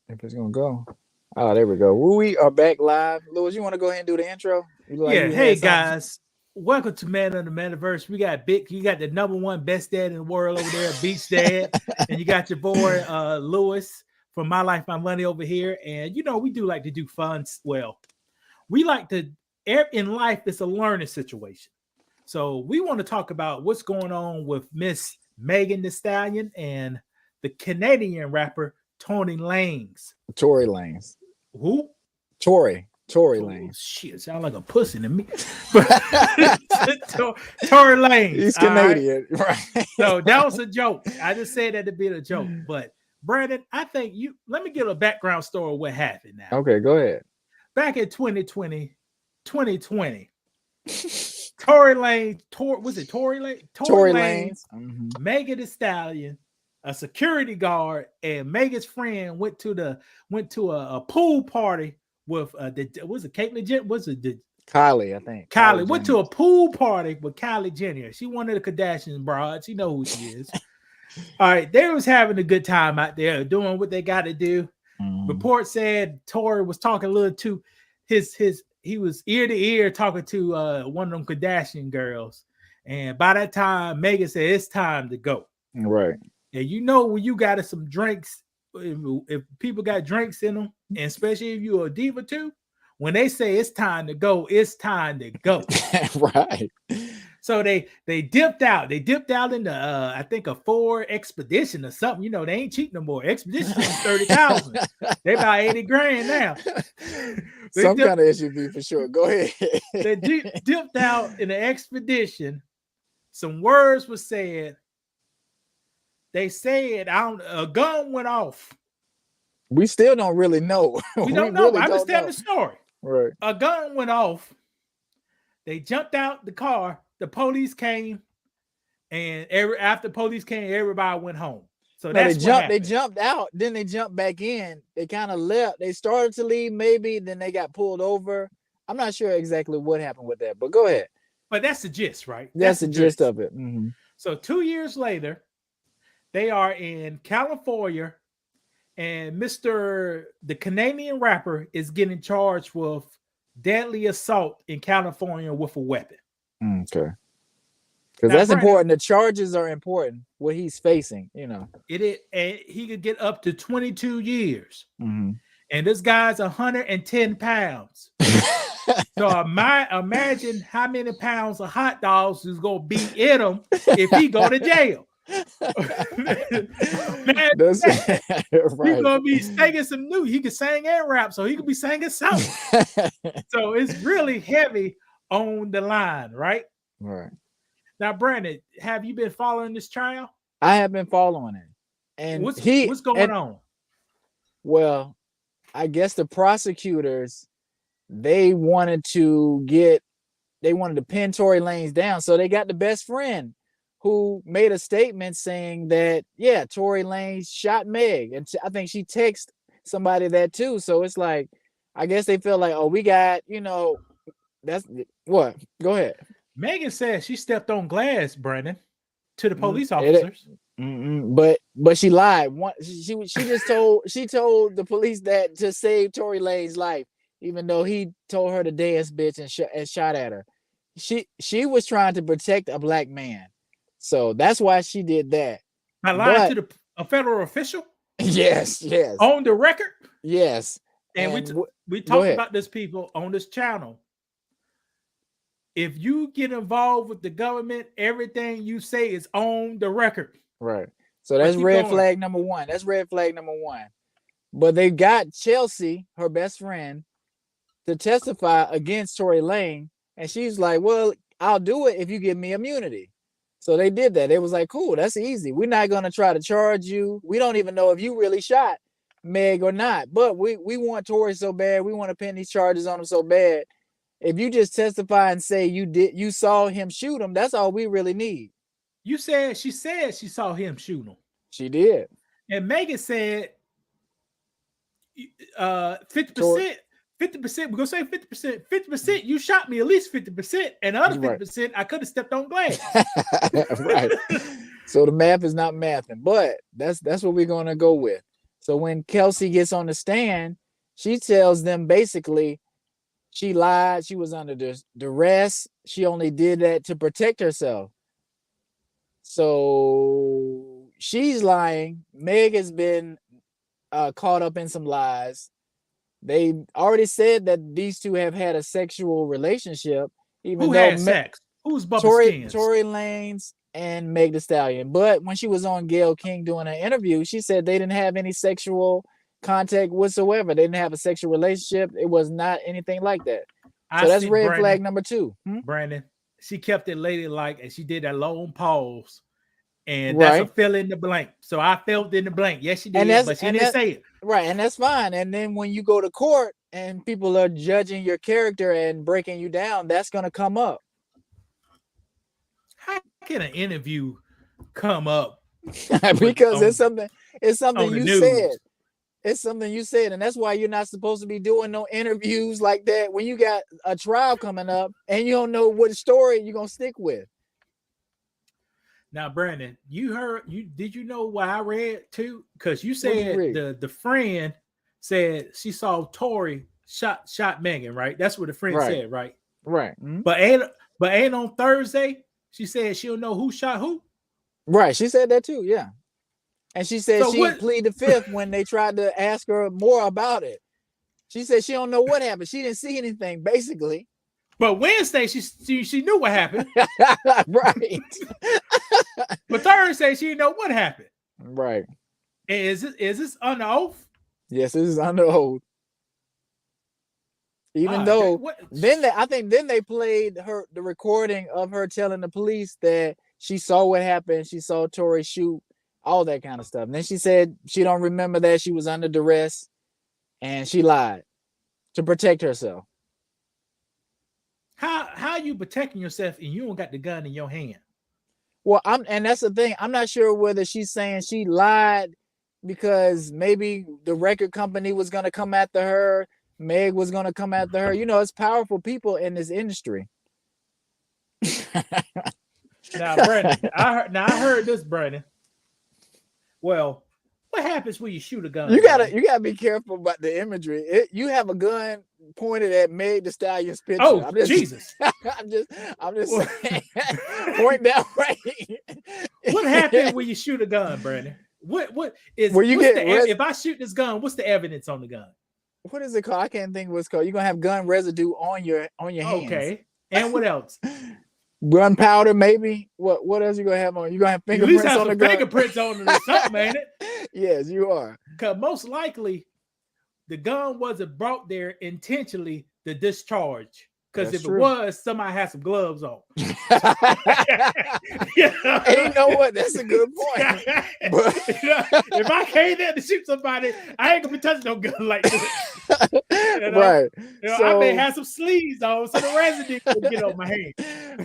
If it's gonna go. Oh, there we go. We are back live. Louis, you want to go ahead and do the intro? You look like Yeah, you hey had something. guys. Welcome to Man of the Metaverse. We got Big, you got the number one best dad in the world over there, Beach Dad, and you got your boy Lewis from My Life, My Money over here. And we do like to do fun. Well, we like to in life, it's a learning situation. So we want to talk about what's going on with Miss Megan Thee Stallion and the Canadian rapper Tony Langs. Tory Lanes. Who? Tory Oh Lanes. shit, sound like a pussy to me. But Tory Lanez, He's all right. Canadian, right? So that was a joke. I just said that to be a joke. But Brandon, I think let me give a background story of what happened now. Okay, go ahead. Back in 2020, Tory Lane, was it Tory Lane? Tory Tory Lane, Lanes. Mm-hmm. Megan Thee Stallion, a security guard, and Megan's friend went to a pool party with was it Caitlyn Jenner? Was it the Kylie, I think. Kylie went Jenner. to a pool party with Kylie Jenner. She one of the Kardashian broads. You know who she is. All right, they was having a good time out there, doing what they got to do. Report said Tory was talking a little to he was ear to ear talking to one of them Kardashian girls. And by that time, Megan said it's time to go. Right. And when you got some drinks, if people got drinks in them, and especially if you're a diva too, when they say it's time to go, it's time to go. Right. So they dipped out. They dipped out in the I think a Ford Expedition or something. They ain't cheap no more. Expedition is 30,000. They about 80 grand now. Some kind of SUV for sure. Go ahead. They dipped out in the Expedition. Some words were said. They said a gun went off. We still don't really know. We don't know. Really I'm just telling the story. Right. A gun went off. They jumped out the car. The police came, and after police came, everybody went home. So that's they jumped out, then they jumped back in. They kind of left. They started to leave, maybe, then they got pulled over. I'm not sure exactly what happened with that, but go ahead. But that's the gist, right? That's the gist of it. Mm-hmm. So 2 years later, they are in California, and the Canadian rapper is getting charged with deadly assault in California with a weapon. Okay. Because that's Brandon, important. The charges are important. What he's facing, It is, and he could get up to 22 years. Mm-hmm. And this guy's 110 pounds. So imagine how many pounds of hot dogs is going to be in him if he go to jail. Man, that's right. He's gonna be singing some new. He can sing and rap, so he could be singing something. So it's really heavy on the line, right? Right. Now, Brandon, have you been following this trial? I have been following it. And what's going on? Well, I guess the prosecutors they wanted to pin Tory Lanez down, so they got the best friend who made a statement saying that, yeah, Tory Lanez shot Meg. And I think she texted somebody that too. So it's like, I guess they feel like, oh, we got, that's what? Go ahead. Megan said she stepped on glass, Brandon, to the police officers. But she lied. She just told the police that to save Tory Lanez's life, even though he told her to dance, bitch, and shot at her. She was trying to protect a black man. So that's why she did that. I lied to a federal official? Yes. On the record? Yes. And we talked about this, people, on this channel. If you get involved with the government, everything you say is on the record. Right. So that's red flag number one. But they got Chelsea, her best friend, to testify against Tory Lanez. And she's like, well, I'll do it if you give me immunity. So they did that. It was like, cool, that's easy. We're not going to try to charge you. We don't even know if you really shot Meg or not. But we want Tory so bad. We want to pin these charges on him so bad. If you just testify and say you saw him shoot him, that's all we really need. She said she saw him shoot him. She did. And Megan said 50%. 50%, we're gonna say 50%. 50%, you shot me at least 50%, and the other 50%, I could have stepped on glass. Right. So the math is not mathing, but that's what we're gonna go with. So when Kelsey gets on the stand, she tells them basically she lied. She was under duress. She only did that to protect herself. So she's lying. Meg has been caught up in some lies. They already said that these two have had a sexual relationship, even Who though had sex? Who's Bubba Tory Skins? Lanez and Meg Thee Stallion. But when she was on Gayle King doing an interview, she said they didn't have any sexual contact whatsoever. They didn't have a sexual relationship. It was not anything like that. So that's red flag number 2. Brandon, she kept it ladylike and she did that long pause. And right. That's a fill in the blank. So I filled in the blank. Yes, she did, but she didn't say it. Right, and that's fine. And then when you go to court and people are judging your character and breaking you down, that's going to come up. How can an interview come up? Because it's something you news. said. It's something you said, and that's why you're not supposed to be doing no interviews like that when you got a trial coming up and you don't know what story you're going to stick with. Now, Brandon, did you know what I read too? Because you said the friend said she saw Tory shot Megan, right? That's what the friend said, right? Right. Mm-hmm. But ain't on Thursday, she said she don't know who shot who. Right. She said that too, yeah. And she said she pleaded the fifth when they tried to ask her more about it. She said she don't know what happened. She didn't see anything, basically. But Wednesday, she knew what happened. Right. But Thursday, she didn't know what happened. Right. And is this under oath? Yes, this is under oath. Even though I think they played the recording of her telling the police that she saw what happened. She saw Tory shoot, all that kind of stuff. And then she said she don't remember that she was under duress and she lied to protect herself. How you protecting yourself and you don't got the gun in your hand? Well, and that's the thing. I'm not sure whether she's saying she lied because maybe the record company was going to come after her. Meg was going to come after her. You know, it's powerful people in this industry. Now, Brandon, I heard this, Brandon. Well, what happens when you shoot a gun? You gotta be careful about the imagery. You have a gun pointed at Meg Thee Stallion's picture. Oh, Jesus! I'm just saying, point that way. What happens when you shoot a gun, Brandon? If I shoot this gun, what's the evidence on the gun? What is it called? I can't think what it's called. You're gonna have gun residue on your hands. Okay, and what else? Gunpowder, maybe. What else you gonna have on? You gonna have fingerprints on the gun? Fingerprints on it or something, ain't it? Yes, you are. Because most likely, the gun wasn't brought there intentionally to discharge. Because if it was, somebody had some gloves on. And you know what? That's a good point. But if I came there to shoot somebody, I ain't gonna be touching no gun like this. Right. I may have some sleeves on, so the residue can get on my hand.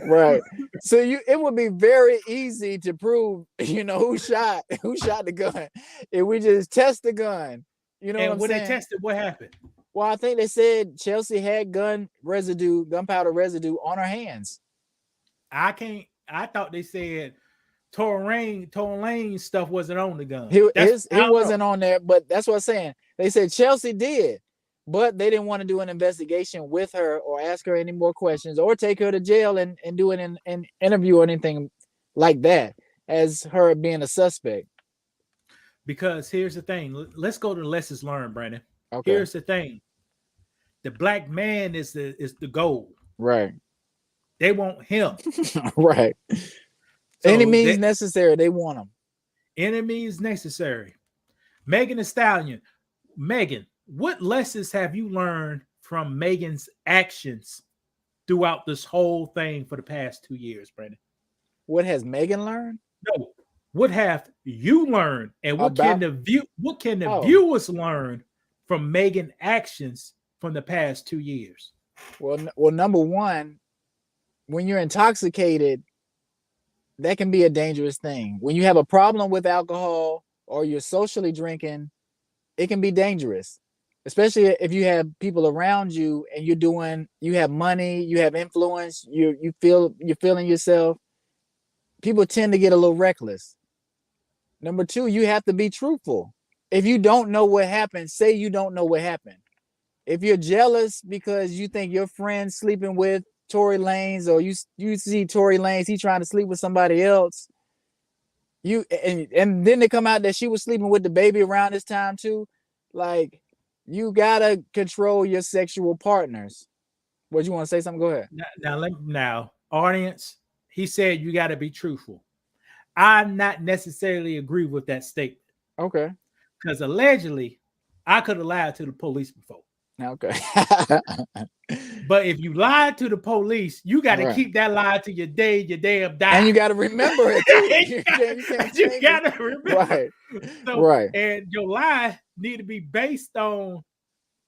Right. So it would be very easy to prove, who shot the gun if we just test the gun. You know what I'm saying? And when they tested, what happened? Well, I think they said Chelsea had gunpowder residue on her hands. I thought they said Tory Lanez stuff wasn't on the gun. It wasn't on there, but that's what I'm saying. They said Chelsea did, but they didn't want to do an investigation with her or ask her any more questions or take her to jail and do an interview or anything like that as her being a suspect. Because here's the thing. Let's go to lessons learned, Brandon. Okay. Here's the thing. The black man is the goal. Right. They want him. Right. So any means necessary, they want him. Any means necessary. Megan Thee Stallion. Megan, what lessons have you learned from Megan's actions throughout this whole thing for the past 2 years, Brandon? What has Megan learned? No. What have you learned? And what can the viewers learn from Megan's actions from the past 2 years? Well, number one, when you're intoxicated, that can be a dangerous thing. When you have a problem with alcohol or you're socially drinking, it can be dangerous, especially if you have people around you and you have money, you have influence, you're feeling yourself. People tend to get a little reckless. Number two, you have to be truthful. if you don't know what happened, say you don't know what happened. If you're jealous because you think your friend's sleeping with Tory Lanez, or you see Tory Lanez, he trying to sleep with somebody else, and then they come out that she was sleeping with the baby around this time too. Like, you gotta control your sexual partners. What, you want to say something? Go ahead. Now, audience, he said you got to be truthful. I not necessarily agree with that statement. Okay. Because allegedly, I could have lied to the police before. Okay. But if you lied to the police, you got to keep that lie to your damn die. And you got to remember it too. You got to remember. Right. So, right. And your lie need to be based on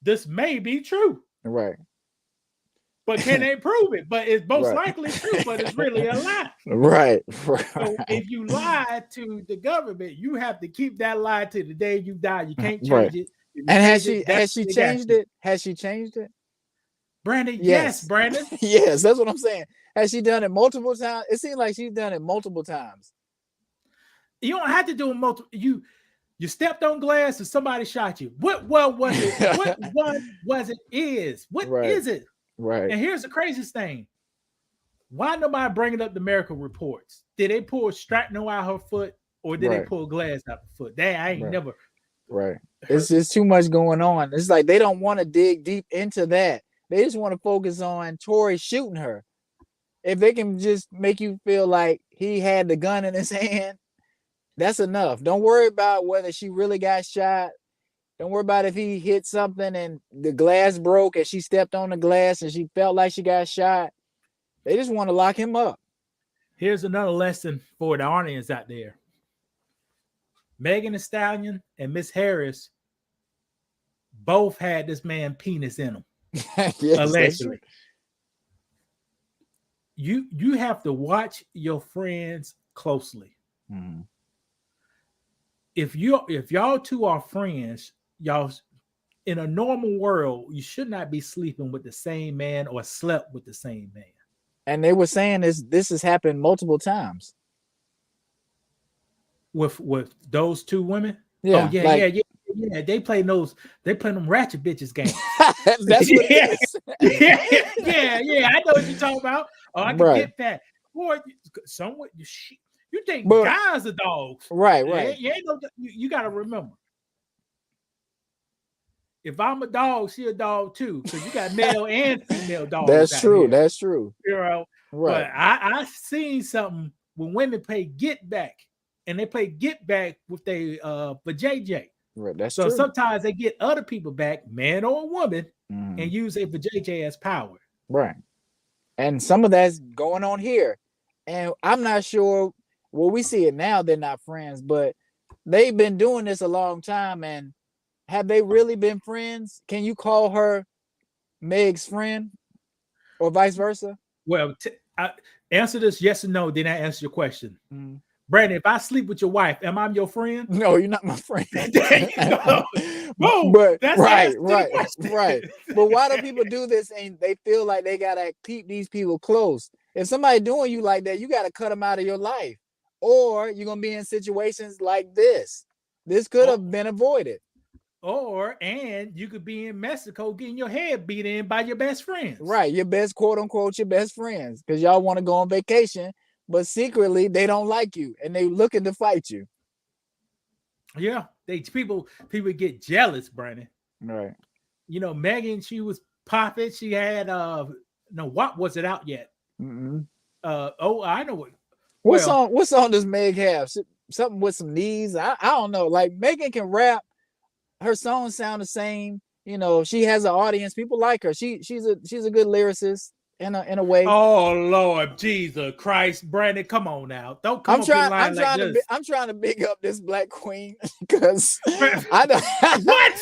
this may be true. Right. But can they prove it? But it's most likely true, but it's really a lie. Right. So if you lie to the government, you have to keep that lie to the day you die. You can't change it. And has she changed it? Has she changed it? Brandon, yes, Brandon. Yes, that's what I'm saying. Has she done it multiple times? It seems like she's done it multiple times. You don't have to do it multiple. You stepped on glass and somebody shot you. What was it? What was it? What is it? Right. And here's the craziest thing. Why nobody bringing up the medical reports? Did they pull shrapnel out her foot, or did they pull glass out the foot? I ain't never. Right. It's just too much going on. It's like they don't want to dig deep into that. They just want to focus on Tory shooting her. If they can just make you feel like he had the gun in his hand, that's enough. Don't worry about whether she really got shot. Don't worry about if he hit something and the glass broke and she stepped on the glass and she felt like she got shot. They just want to lock him up. Here's another lesson for the audience out there. Megan Thee Stallion and Miss Harris both had this man penis in them. Yes, allegedly. You have to watch your friends closely. Mm-hmm. If y'all two are friends, y'all in a normal world, you should not be sleeping with the same man or slept with the same man. And they were saying this has happened multiple times. With those two women? Yeah. Oh, yeah. They play them ratchet bitches games. That's what it is. yeah. I know what you're talking about. Oh, I can get that. Boy, you think guys are dogs. Right. You got to remember. If I'm a dog, she a dog too. Because you got male and female dogs. That's true. That's true. You know, right. But I seen something when women play get back. And they play get back with they for JJ. Right, that's so true. Sometimes they get other people back, man or woman, and use it for JJ as power. Right. And some of that's going on here. And I'm not sure. Well, we see it now, they're not friends, but they've been doing this a long time. And have they really been friends? Can you call her Meg's friend or vice versa? Well, answer this yes or no, then I answer your question. Mm-hmm. Brandon, if I sleep with your wife, am I your friend? No, you're not my friend. Boom, but that's right. But why do people do this and they feel like they gotta keep these people close? If somebody doing you like that, you gotta cut them out of your life, or you're gonna be in situations like this. This could have been avoided. And you could be in Mexico getting your head beat in by your best friends. Right, your best quote unquote your best friends, because y'all want to go on vacation. But secretly, they don't like you, and they looking to fight you. Yeah, people get jealous, Brandon. Right. You know, Megan, she was popping. She had what was it out yet? Mm-hmm. I know what song does Meg have? Something with some knees. I don't know. Like, Megan can rap. Her songs sound the same. You know, she has an audience. People like her. She's a good lyricist. In a way. Oh Lord Jesus Christ, Brandon, come on now! Don't come I'm trying to big up this black queen because I don't. What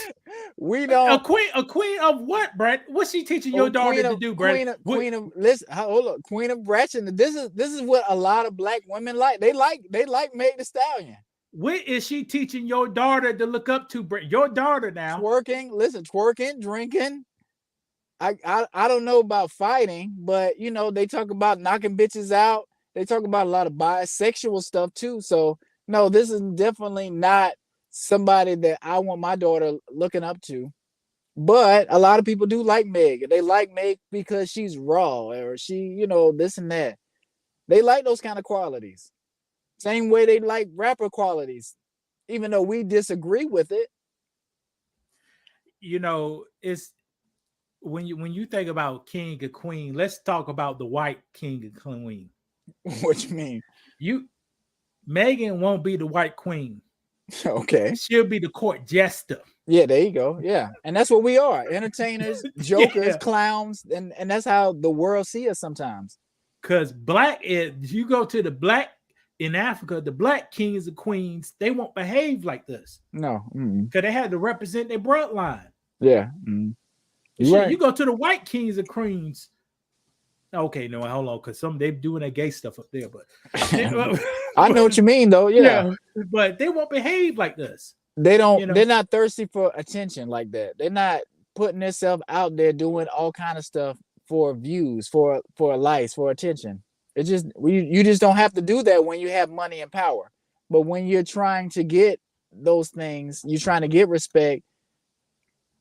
we don't a queen of what, Brent? What's she teaching your daughter to do, Brent? Queen of listen, hold up, Queen of Ratchet. This is what a lot of black women like. They like Meg Thee Stallion. What is she teaching your daughter to look up to, Brent? Your daughter now twerking, drinking. I don't know about fighting, but you know, they talk about knocking bitches out. They talk about a lot of bisexual stuff too. So no, this is definitely not somebody that I want my daughter looking up to. But a lot of people do like Meg. They like Meg because she's raw or she, this and that. They like those kind of qualities. Same way they like rapper qualities, even though we disagree with it. It's when you think about king and queen, let's talk about the white king and queen. What you mean? Megan won't be the white queen. Okay. She'll be the court jester. Yeah, there you go. Yeah. And that's what we are. Entertainers, jokers, clowns, and that's how the world see us sometimes. Because you go to the black in Africa, the black kings and queens, they won't behave like this. No. Because they had to represent their bloodline. Yeah. You go to the white kings and queens. Okay, no, hold on, because they doing that gay stuff up there, but I know what you mean, though. Yeah, but they won't behave like this. They don't. They're not thirsty for attention like that. They're not putting themselves out there doing all kind of stuff for views, for likes, for attention. It just you just don't have to do that when you have money and power. But when you're trying to get those things, you're trying to get respect.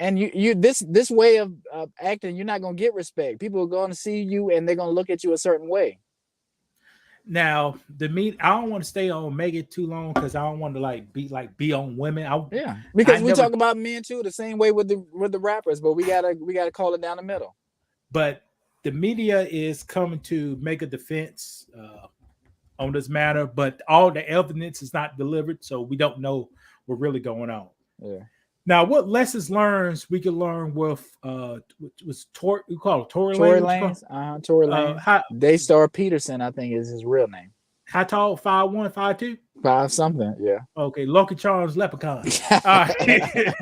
And this way of acting, you're not gonna get respect. People are gonna see you and they're gonna look at you a certain way. Now, I don't want to stay on Megan too long because I don't want to be on women. Because we talk about men too, the same way with the rappers, but we gotta call it down the middle. But the media is coming to make a defense on this matter, but all the evidence is not delivered, so we don't know what's really going on. Yeah. Now, what lessons learned we can learn with was Tory? You call it Tory Lanez? Tory Lanez. Daystar Peterson, I think, is his real name. How tall? 5'1", 5'2"? 5 something. Yeah. Okay. Lucky Charms Leprechaun. All right.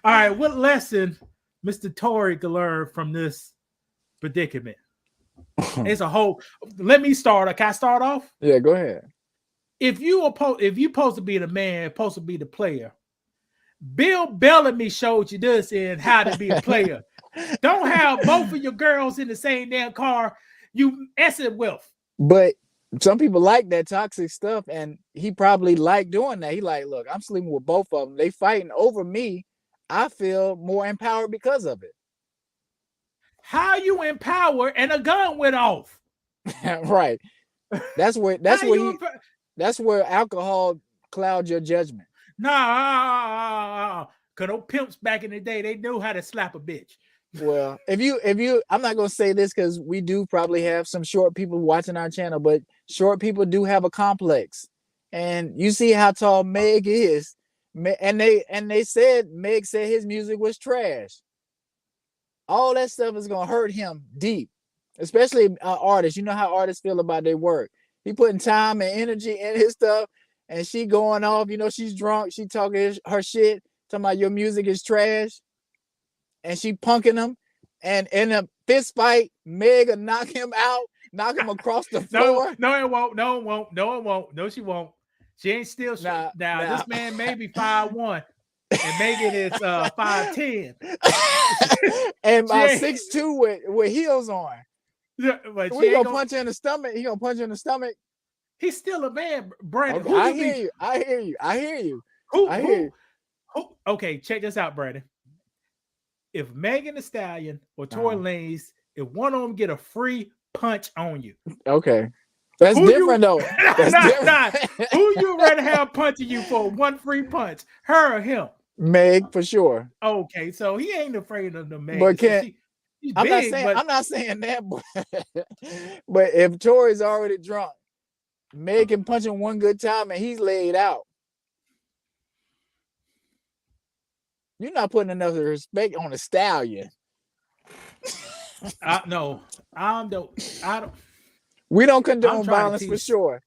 All right. What lesson Mr. Tory could learn from this predicament? It's a whole. Let me start. Can I start off? Yeah. Go ahead. If you supposed to be the man, supposed to be the player. Bill Bellamy showed you this and how to be a player. Don't have both of your girls in the same damn car. You essing with. But some people like that toxic stuff, and he probably like doing that. He like, look, I'm sleeping with both of them. They fighting over me. I feel more empowered because of it. How you empowered and a gun went off? Right. That's where alcohol clouds your judgment. Nah, because those pimps back in the day, they knew how to slap a bitch. Well, if you, I'm not gonna say this because we do probably have some short people watching our channel, but short people do have a complex, and you see how tall Meg is, and they said Meg said his music was trash. All that stuff is gonna hurt him deep, especially artists. You know how artists feel about their work. He putting time and energy in his stuff. And she going off, she's drunk. She talking her shit, talking about your music is trash. And she punking him. And in a fist fight, Meg will knock him out, knock him across the floor. No, it won't. No, it won't. No, it won't. No, she won't. She ain't still. Now, this man may be 5'1", and Megan is 5'10". And about 6'2" with heels on. Yeah, but we gonna punch her in the stomach. He gonna punch her in the stomach. He's still a man, Brandon. Okay, I hear you. Okay, check this out, Brandon. If Megan Thee Stallion or Tory Lanez, if one of them get a free punch on you. Okay. That's different, though. That's different. Who you rather have punching you for one free punch? Her or him? Meg, for sure. Okay, so he ain't afraid of the Meg. But I'm not saying that, but if Tory's already drunk, Meg can punch him one good time and he's laid out. You're not putting enough respect on the stallion. No, I don't. We don't condone violence for sure.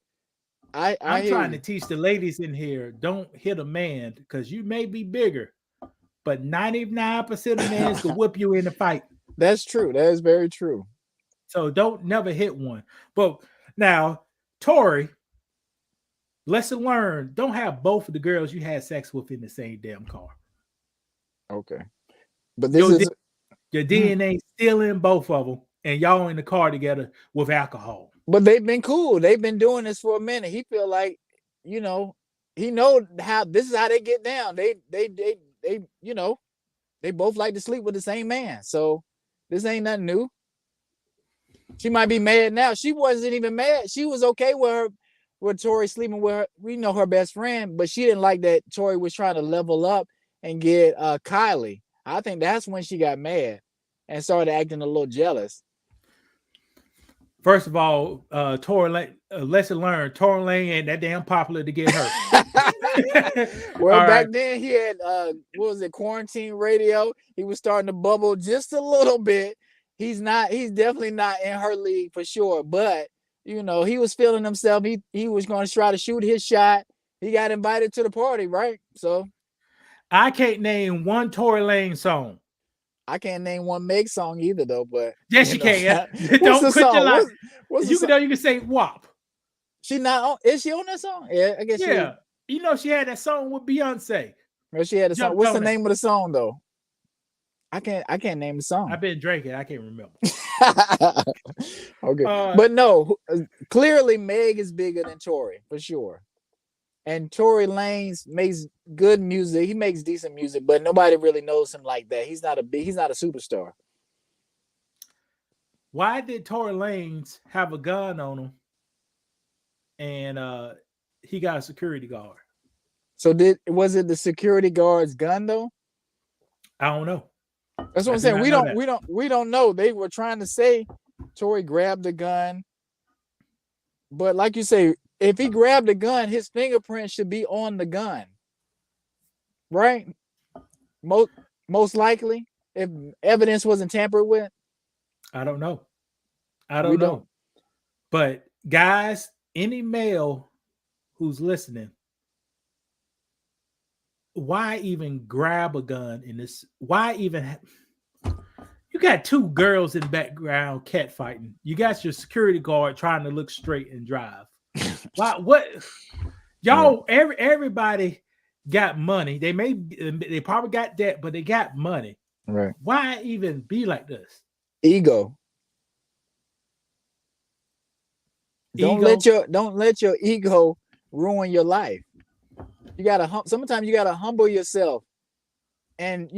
I'm trying to teach the ladies in here: don't hit a man because you may be bigger, but 99% of men can whip you in the fight. That's true. That is very true. So don't never hit one. But now, Tory, lesson learned: don't have both of the girls you had sex with in the same damn car. Okay, but this your DNA still in both of them, and y'all in the car together with alcohol. But they've been cool. They've been doing this for a minute. He feel like, he know how this is how they get down. They they both like to sleep with the same man. So this ain't nothing new. She might be mad now. She wasn't even mad. She was okay with Tory sleeping with her. We know her best friend, but she didn't like that Tory was trying to level up and get Kylie. I think that's when she got mad and started acting a little jealous. First of all, Tory Lane, lesson learned, Tory Lane ain't that damn popular to get hurt. Well, back then he had what was it, quarantine radio. He was starting to bubble just a little bit. He's definitely not in her league for sure. But he was feeling himself. He was going to try to shoot his shot. He got invited to the party, right? So I can't name one Tory Lane song. I can't name one Meg song either, though. But yes, you can. Don't quit your life. You can say WAP. She not on? Is she on that song? Yeah, I guess. Yeah, she had that song with Beyonce. Well, she had a song. What's the name of the song though? I can't name the song. I've been drinking. I can't remember. Okay, but no, clearly Meg is bigger than Tory for sure. And Tory Lanez makes good music. He makes decent music, but nobody really knows him like that. He's not a superstar. Why did Tory Lanez have a gun on him? And he got a security guard. So was it the security guard's gun though? I don't know. That's what I'm saying. We don't know. They were trying to say Tory grabbed the gun, but like you say, if he grabbed the gun, his fingerprint should be on the gun, right? Most likely, if evidence wasn't tampered with. I don't know. I don't know. But guys, any male who's listening, why even grab a gun in this? Why even? You got two girls in the background cat fighting. You got your security guard trying to look straight and drive. Why? What? Y'all? Everybody got money. They probably got debt, but they got money. Right? Why even be like this? Ego. Don't let your ego ruin your life. You gotta sometimes you gotta humble yourself, and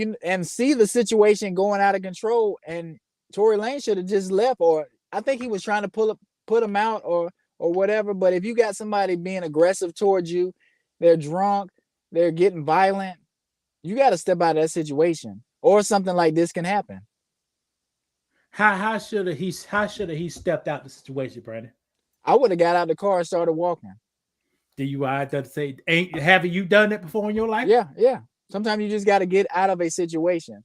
see the situation going out of control. And Tory Lanez should have just left, or I think he was trying to put him out, or whatever. But if you got somebody being aggressive towards you, they're drunk, they're getting violent, you got to step out of that situation, or something like this can happen. How should he stepped out the situation, Brandon? I would have got out of the car and started walking. DUI doesn't say, haven't you done that before in your life? Yeah. Sometimes you just got to get out of a situation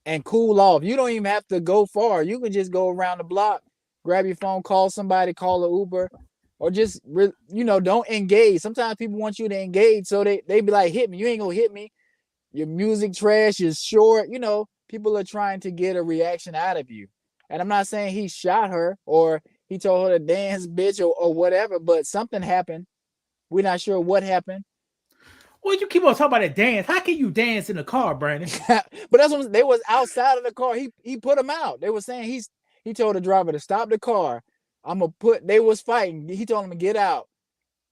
and cool off. You don't even have to go far. You can just go around the block, grab your phone, call somebody, call an Uber, or just, don't engage. Sometimes people want you to engage, so they be like, hit me. You ain't gonna hit me. Your music trash is short. People are trying to get a reaction out of you. And I'm not saying he shot her or he told her to dance, bitch, or whatever, but something happened. We're not sure what happened. Well, you keep on talking about that dance. How can you dance in a car, Brandon? But that's what they was outside of the car. He put him out. They were saying he told the driver to stop the car. They was fighting. He told him to get out.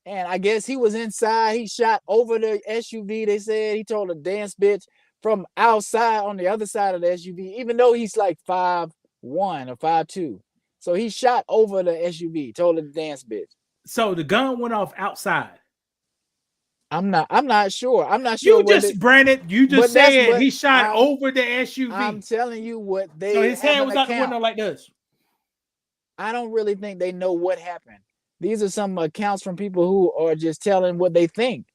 And I guess he was inside. He shot over the SUV. They said he told a dance bitch from outside on the other side of the SUV, even though he's like 5'1" or 5'2". So he shot over the SUV, told her to dance bitch. So the gun went off outside. I'm not sure. I'm not sure. Brandon, you just said he shot over the SUV. I'm telling you what they. So his hand was out the window like this. I don't really think they know what happened. These are some accounts from people who are just telling what they think.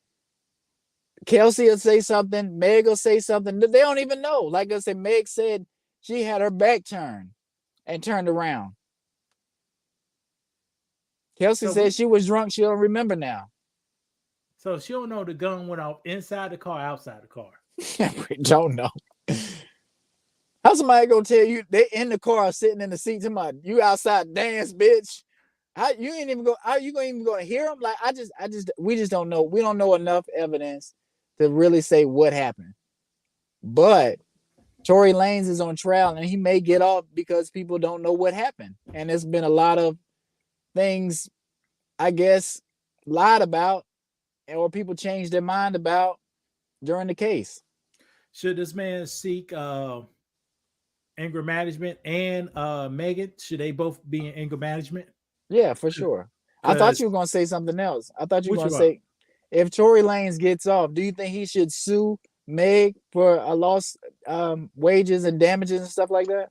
Kelsey will say something. Meg will say something. They don't even know. Like I said, Meg said she had her back turned and turned around. Kelsey said she was drunk. She don't remember now. So she don't know the gun went off inside the car, outside the car. We don't know. How somebody gonna tell you they in the car sitting in the seat? Somebody, you outside dance, bitch. How you ain't even go? Are you even gonna hear them? Like we just don't know. We don't know enough evidence to really say what happened. But Tory Lanez is on trial, and he may get off because people don't know what happened. And there's been a lot of things, I guess, lied about. or people change their mind about during the case. Should this man seek anger management and Megan? Should they both be in anger management? Yeah, for sure. I thought Because you were gonna say something else. I thought you were what gonna you are? say if Tory Lanez gets off, do you think he should sue Meg for a lost wages and damages and stuff like that?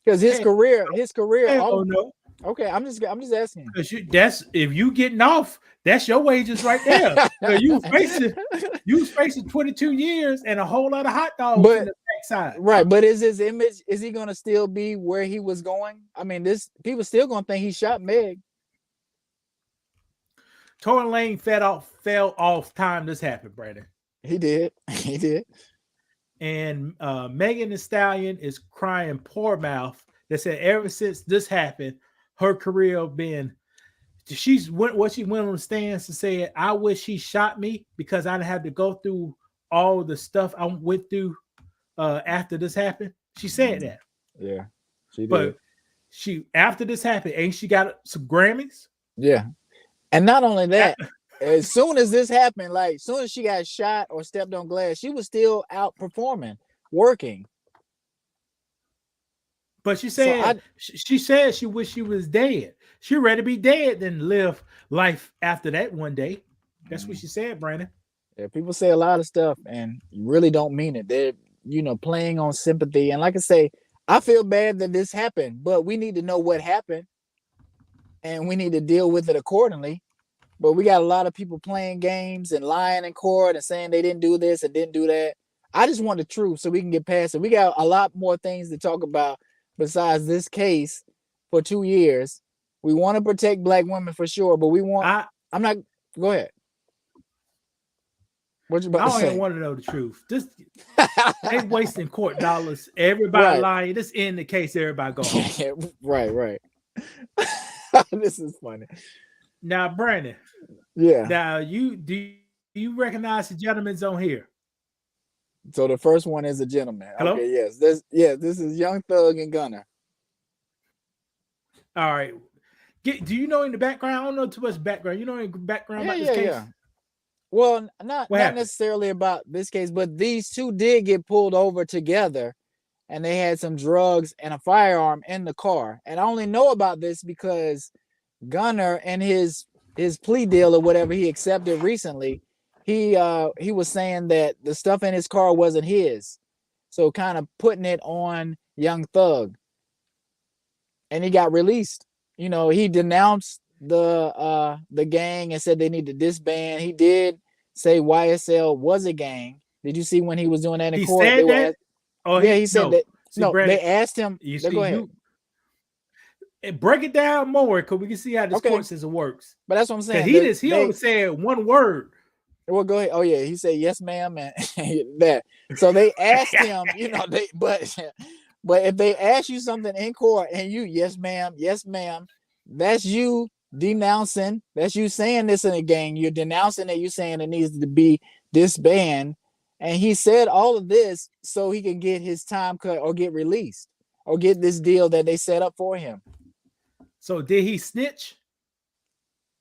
Because Hey, his career, oh all no. okay. I'm just asking. Because that's if you getting off, that's your wages right there. You was facing 22 years and a whole lot of hot dogs in but the backside. right, but is his image, is he gonna still be where he was going? I mean, this people still gonna think he shot Meg. Tory Lane fell off time this happened, Brandon. He did. He did. And Megan Thee Stallion is crying poor mouth. That said, ever since this happened, her career been. She went on the stands and said, "I wish he shot me because I didn't have to go through all the stuff I went through after this happened." She said that. Yeah, she did. But she after this happened, ain't she got some Grammys? Yeah, and not only that, as soon as this happened, like as soon as she got shot or stepped on glass, she was still out performing, working. But she said she wished she was dead. She rather be dead than live life after that one day. That's what she said, Brandon. Yeah, people say a lot of stuff and really don't mean it. They're playing on sympathy. And like I say, I feel bad that this happened, but we need to know what happened and we need to deal with it accordingly. But we got a lot of people playing games and lying in court and saying they didn't do this and didn't do that. I just want the truth so we can get past it. We got a lot more things to talk about besides this case for 2 years. We want to protect Black women for sure, but I'm not. Go ahead. What you about to say? I don't even want to know the truth. They wasting court dollars. Everybody lying. Just end the case. Everybody go home. Right. This is funny. Now, Brandon. Yeah. Now, do you recognize the gentleman's on here? So the first one is a gentleman. Hello? Okay, yes. This is Young Thug and Gunna. All right. Do you know in the background? I don't know too much background. You know in the background about this case? Yeah. Well, not necessarily about this case, but these two did get pulled over together and they had some drugs and a firearm in the car. And I only know about this because Gunna and his plea deal or whatever he accepted recently, he was saying that the stuff in his car wasn't his. So kind of putting it on Young Thug. And he got released. He denounced the gang and said they need to disband. He did say YSL was a gang. Did you see when he was doing that in court? Said that? He said that. See, no, Brandon, they asked him. Go ahead. Break it down more because we can see how this court system works. But that's what I'm saying. He only said one word. Well, go ahead. Oh yeah, he said yes, ma'am, and that. So they asked him. But if they ask you something in court and you yes, ma'am, that's you denouncing. That's you saying this in a gang. You're denouncing it. You're saying it needs to be disbanded. And he said all of this so he can get his time cut or get released or get this deal that they set up for him. So did he snitch?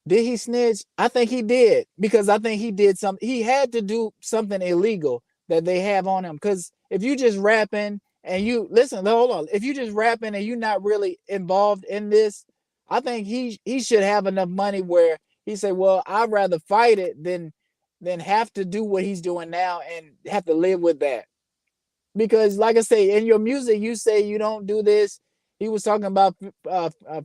Did he snitch? I think he did because I think he did something. He had to do something illegal that they have on him. Because if you just rapping and hold on. If you just rapping and you're not really involved in this, I think he should have enough money where he said, well, I'd rather fight it than have to do what he's doing now and have to live with that. Because like I say, in your music, you say you don't do this. He was talking about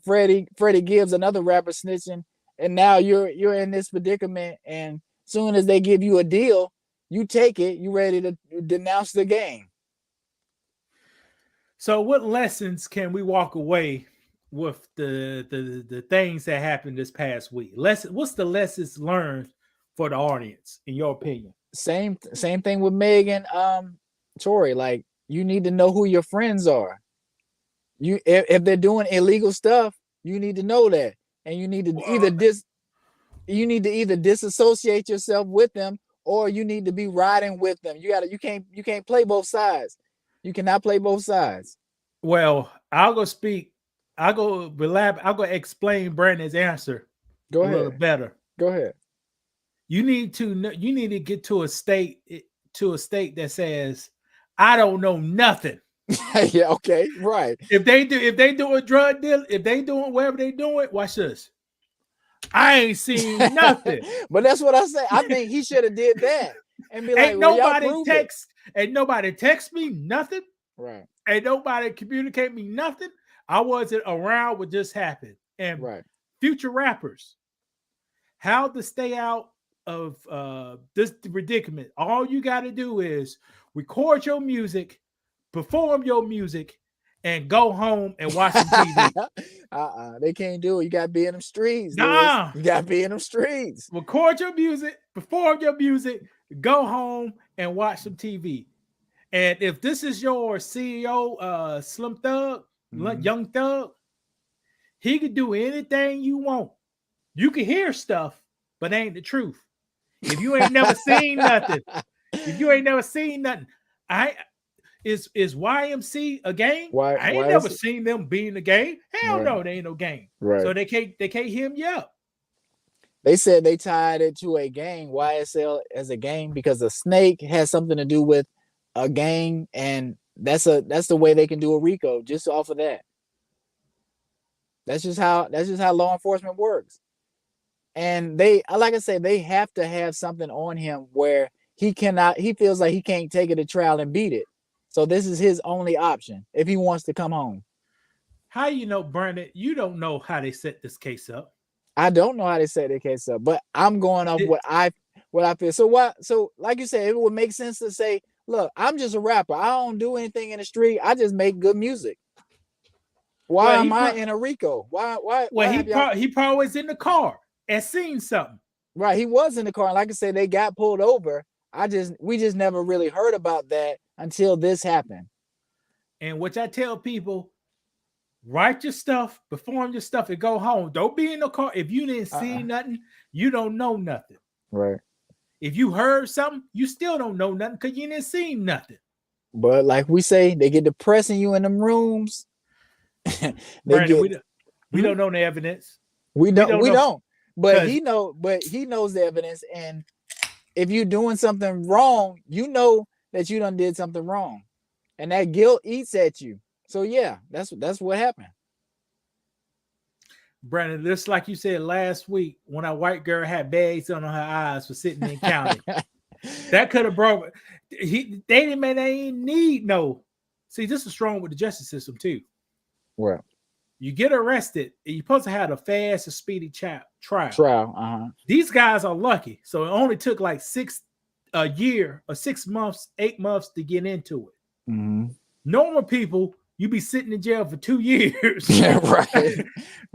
Freddie Gibbs, another rapper snitching. And now you're in this predicament. And soon as they give you a deal, you take it. You ready to denounce the gang. So what lessons can we walk away with the things that happened this past week? What's the lessons learned for the audience, in your opinion? Same thing with Megan, Tory. Like, you need to know who your friends are. If they're doing illegal stuff, you need to know that, and you need to either disassociate yourself with them, or you need to be riding with them. You can't play both sides. You cannot play both sides. Well, I'll go speak. I'll go explain Brandon's answer a little better. Go ahead. You need to get to a state that says, I don't know nothing. Yeah, okay, right. If they do a drug deal, if they doing whatever they doing, watch this. I ain't seen nothing. But that's what I say. I think he should have did that and be like, Ain't well, y'all nobody prove text. Ain't nobody text me nothing. Right. Ain't nobody communicate me nothing. I wasn't around what just happened. And right. Future rappers, how to stay out of this predicament. All you got to do is record your music, perform your music, and go home and watch some TV. They can't do it. You got to be in them streets. Nah. You got to be in them streets. Record your music, perform your music, go home and watch some TV. And if this is your CEO, Slim Thug, Young Thug, he could do anything you want. You can hear stuff, but ain't the truth. If you ain't never seen nothing, is YMC a game? I ain't never seen them be in a game. Hell no, they ain't no game. Right. So they can't hear me up. They said they tied it to a gang, YSL as a gang, because a snake has something to do with a gang, and that's the way they can do a RICO just off of that. That's just how law enforcement works. And like I said, they have to have something on him where he feels like he can't take it to trial and beat it. So this is his only option if he wants to come home. How you know, Brandon? You don't know how they set this case up. I don't know how they set their case up, but I'm going off what I feel. So like you said, it would make sense to say, look, I'm just a rapper. I don't do anything in the street. I just make good music. Why am I in a RICO? Why? Well, he probably was in the car and seen something. Right, he was in the car. And like I said, they got pulled over. We just never really heard about that until this happened. And which I tell people, write your stuff, perform your stuff, and go home. Don't be in the car. If you didn't see nothing, you don't know nothing. Right. If you heard something, you still don't know nothing because you didn't see nothing. But like we say, they get depressing you in them rooms. Brandon, we don't know the evidence. We don't. But he knows the evidence. And if you're doing something wrong, you know that you done did something wrong. And that guilt eats at you. So yeah, that's what happened. Brandon, just like you said last week, when a white girl had bags on her eyes for sitting in county, that could have brought. They didn't need no. See, this is strong with the justice system too. Well, you get arrested, and you're supposed to have a fast and speedy trial. These guys are lucky, so it only took like 6 months, 8 months to get into it. Mm-hmm. Normal people, you be sitting in jail for 2 years. Yeah, right.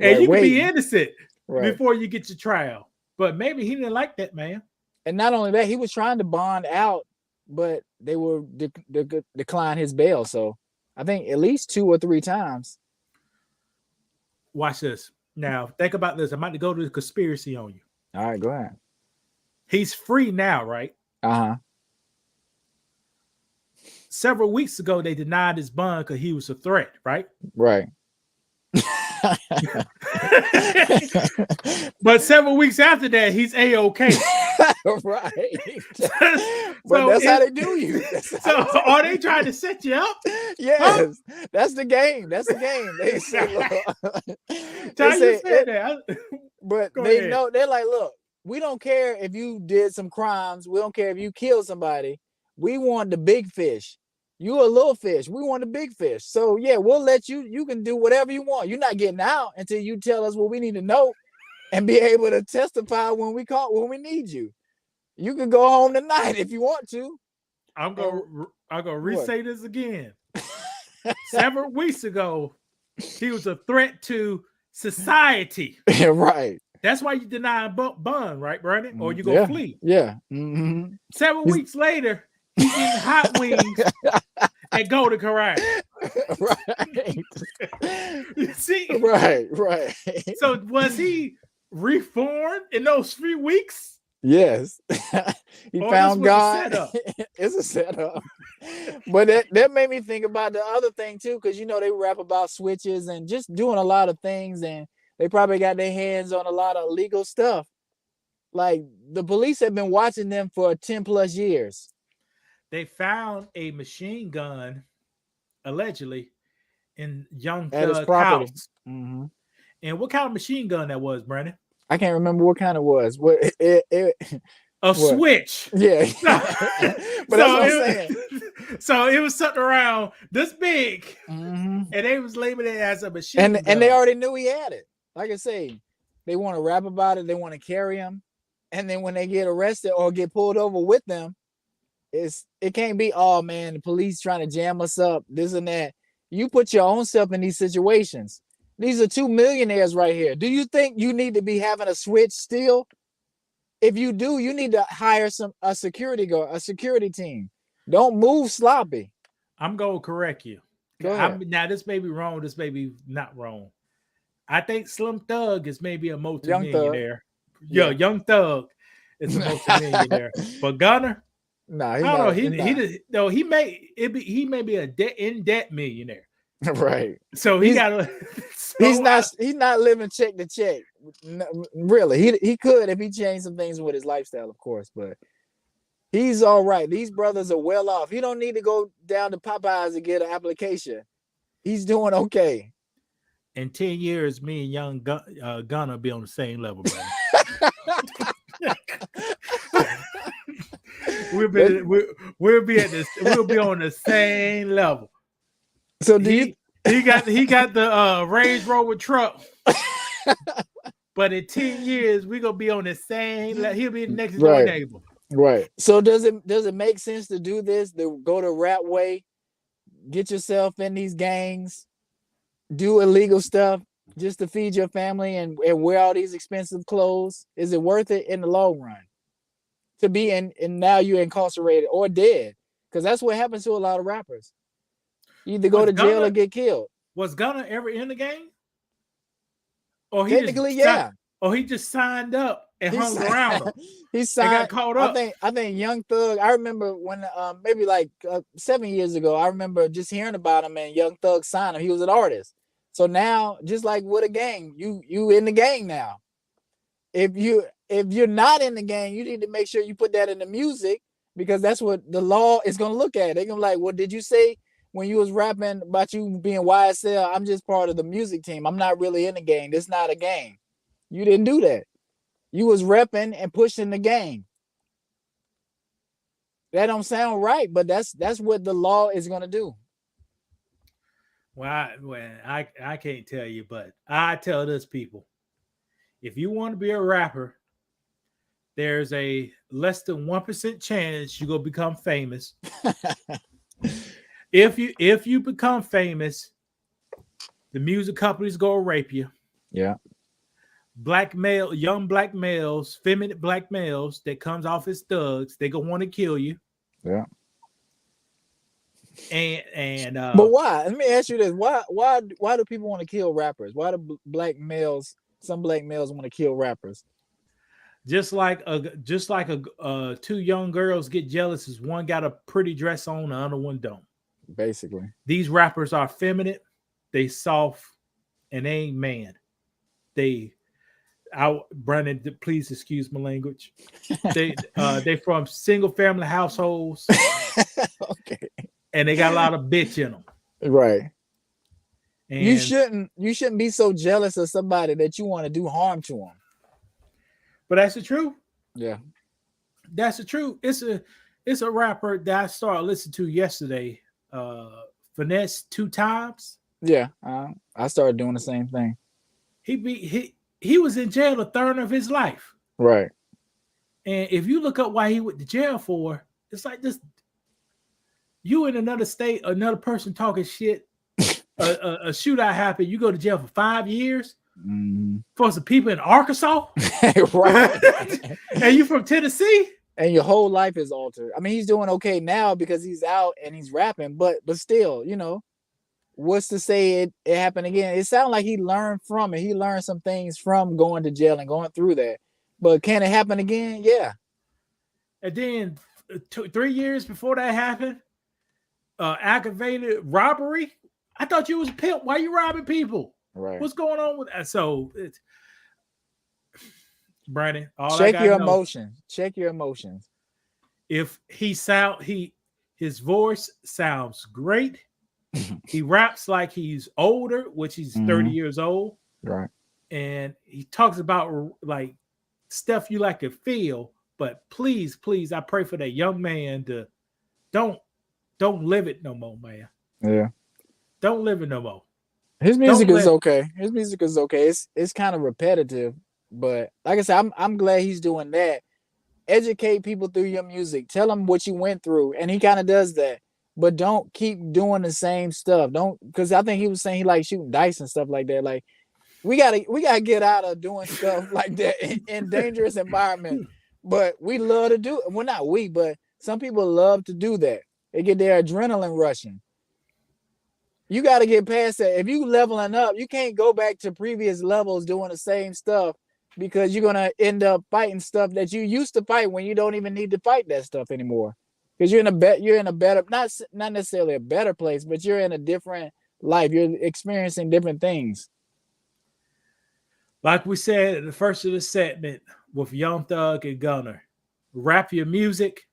And you can be innocent before you get your trial. But maybe he didn't like that, man. And not only that, he was trying to bond out, but they were decline his bail. So I think at least 2 or 3 times. Watch this. Now, think about this. I'm about to go to the conspiracy on you. All right, go ahead. He's free now, right? Several weeks ago, they denied his bond because he was a threat, right? Right. But several weeks after that, he's A-OK. Right. But that's how they do you. So are they trying to set you up? Yes. Huh? That's the game. That's the game. They say, but they know, they're like, look, we don't care if you did some crimes. We don't care if you killed somebody. We want the big fish. You a little fish. We want the big fish. So yeah, we'll let you. You can do whatever you want. You're not getting out until you tell us what we need to know, and be able to testify when we need you. You can go home tonight if you want to. I'm gonna re-say this again. Several weeks ago, he was a threat to society. Right. That's why you deny bond, right, Brandon? Or you gonna flee. Yeah. Mm-hmm. 7 weeks later, he's eating hot wings and go to karate. Right. You see? Right. So was he reformed in those 3 weeks? Yes. He found God. It's a setup. But that made me think about the other thing too, because they rap about switches and just doing a lot of things, and they probably got their hands on a lot of legal stuff. Like the police have been watching them for 10 plus years They found a machine gun allegedly in Young at his Thug property. house. Mm-hmm. And what kind of machine gun that was, Brandon? I can't remember what kind it was. What A what? switch. Yeah. So, But that's what I'm saying. So it was something around this big, Mm-hmm. and they was labeling it as a machine And they gun. already knew he had it. Like I say, they want to rap about it. They want to carry him, and then when they get arrested or get pulled over with them, it can't be, oh man, the police trying to jam us up, this and that. You put your own self in these situations. These are two millionaires right here. Do you think you need to be having a switch still? If you do, you need to hire a security guard, a security team. Don't move sloppy. I'm gonna correct you. Go ahead. Now this may be wrong. This may be not wrong. I think Slim Thug is maybe a Young Thug. multimillionaire. Yeah, Young Thug is a multimillionaire. But Gunna, nah, I don't know. He may be in debt millionaire. Right. So he got. He's not living check to check. No, really, he could if he changed some things with his lifestyle, of course, but he's all right. These brothers are well off. He don't need to go down to Popeyes to get an application. He's doing okay. In 10 years, me and Young Gunna be on the same level, brother. we'll be on the same level. So he got the Range Rover truck, but in 10 years we're gonna be on the same level. He'll be the next door neighbor. Right. So does it make sense to do this? To go the rap way, get yourself in these gangs, do illegal stuff just to feed your family and wear all these expensive clothes? Is it worth it in the long run? To be in, and now you're incarcerated or dead, because that's what happens to a lot of rappers. You either go to jail or get killed. Was Gunna ever in the game? Or technically, yeah. Or he just signed up and hung around him. He signed. Got caught up. I think Young Thug. I remember when maybe like 7 years ago. I remember just hearing about him, and Young Thug signed him. He was an artist. So now, just like with a gang, you in the gang now. If you're not in the gang, you need to make sure you put that in the music, because that's what the law is gonna look at. They're gonna be like, well, did you say when you was rapping about you being YSL, I'm just part of the music team. I'm not really in the gang. This not a gang. You didn't do that. You was repping and pushing the gang. That don't sound right, but that's what the law is gonna do. Well, I can't tell you, but I tell this people, if you want to be a rapper, there's a less than 1% chance you're gonna become famous. If you become famous, the music companies gonna rape you. Yeah. Young black males, feminine black males that comes off as thugs, they gonna want to kill you. Yeah. And but why? Let me ask you this: why do people want to kill rappers? Why do some black males want to kill rappers? Just like two young girls get jealous as one got a pretty dress on, the other one don't. Basically, these rappers are feminine, they soft, and they ain't man. Brandon, please excuse my language. They from single family households. Okay. And they got a lot of bitch in them. Right. And you shouldn't be so jealous of somebody that you want to do harm to them. But that's the truth. Yeah. That's the truth. It's a rapper that I started listening to yesterday. Finesse 2 times. Yeah. I started doing the same thing. He was in jail a third of his life. Right. And if you look up why he went to jail for, it's like this. You in another state, another person talking shit, a shootout happened, you go to jail for 5 years for some people in Arkansas? Right. And you from Tennessee? And your whole life is altered. I mean, he's doing okay now because he's out and he's rapping, but still, what's to say it happened again? It sounds like he learned from it. He learned some things from going to jail and going through that. But can it happen again? Yeah. And then 3 years before that happened, aggravated robbery. I thought you was a pimp. Why are you robbing people? Right. What's going on with that? So Brandon, all I Check gotta your know, emotions. Check your emotions. if his voice sounds great, he raps like he's older, which he's 30 Mhm. years old, Right. and he talks about like stuff you like to feel. But please, please, I pray for that young man to don't don't live it no more, man. Yeah. Don't live it no more. His music Don't is let okay. His music is okay. It's kind of repetitive, but like I said, I'm glad he's doing that. Educate people through your music. Tell them what you went through, and he kind of does that. But don't keep doing the same stuff. Don't, because I think he was saying he like shooting dice and stuff like that. Like we gotta get out of doing stuff like that in dangerous environment. But we love to do it. Well, not we, but some people love to do that. They get their adrenaline rushing. You got to get past that. If you leveling up, you can't go back to previous levels doing the same stuff because you're gonna end up fighting stuff that you used to fight when you don't even need to fight that stuff anymore. Because you're in a better, not necessarily a better place, but you're in a different life. You're experiencing different things. like we said at the first of the segment with Young Thug and Gunner, rap your music,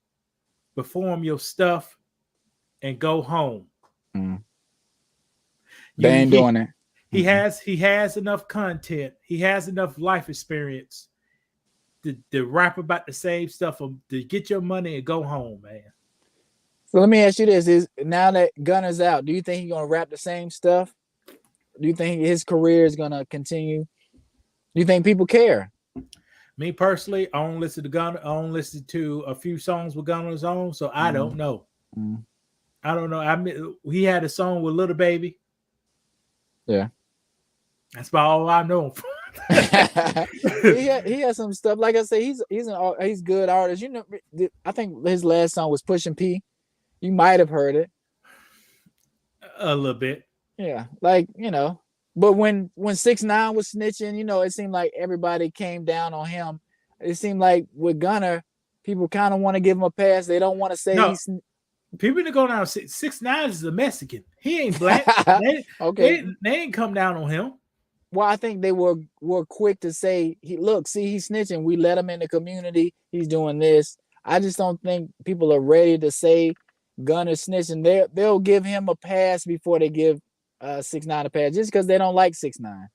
perform your stuff, and go home. Mm. They You ain't doing he it. he has enough content. He has enough life experience to rap about the same stuff to get your money and go home, man. So let me ask you this: Is now that Gunner's out, do you think he's gonna rap the same stuff? Do you think his career is gonna continue? Do you think people care? Me personally, I only listen to Gunner. I only listen to a few songs with Gunner's on, so I Mm-hmm. don't know. Mm-hmm. I don't know. I mean, he had a song with Little Baby. Yeah. That's about all I know. He has some stuff. Like I say, he's good artist. You know, I think his last song was Pushing P. You might have heard it. A little bit. Yeah, like But when 6ix9ine was snitching, it seemed like everybody came down on him. It seemed like with Gunner, people kind of want to give him a pass. They don't want to say No, he's people that go down 6ix9ine is a Mexican. He ain't black. okay. They ain't come down on him. Well, I think they were quick to say, he's snitching. We let him in the community. He's doing this. I just don't think people are ready to say Gunner snitching. They'll give him a pass before they give 6ix9ine a pass, just because they don't like 6ix9ine.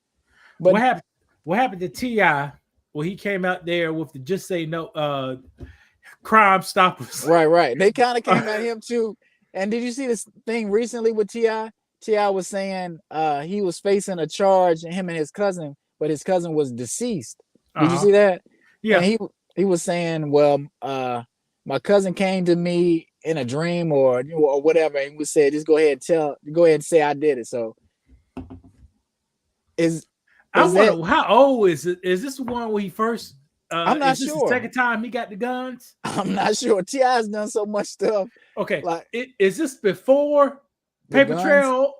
But what happened to T.I. Well, he came out there with the Just Say No Crime Stoppers. Right. They kind of came at him too. And did you see this thing recently with T.I.? T.I. was saying he was facing a charge, him and his cousin, but his cousin was deceased. Did you see that? Yeah. And he was saying, well, my cousin came to me in a dream or whatever, and we said, just go ahead and say I did it. So I wonder how old is it? Is this the one where he first? I'm not is this sure. The second time he got the guns? I'm not sure. T.I.'s done so much stuff. Okay, like is this before Paper Trail,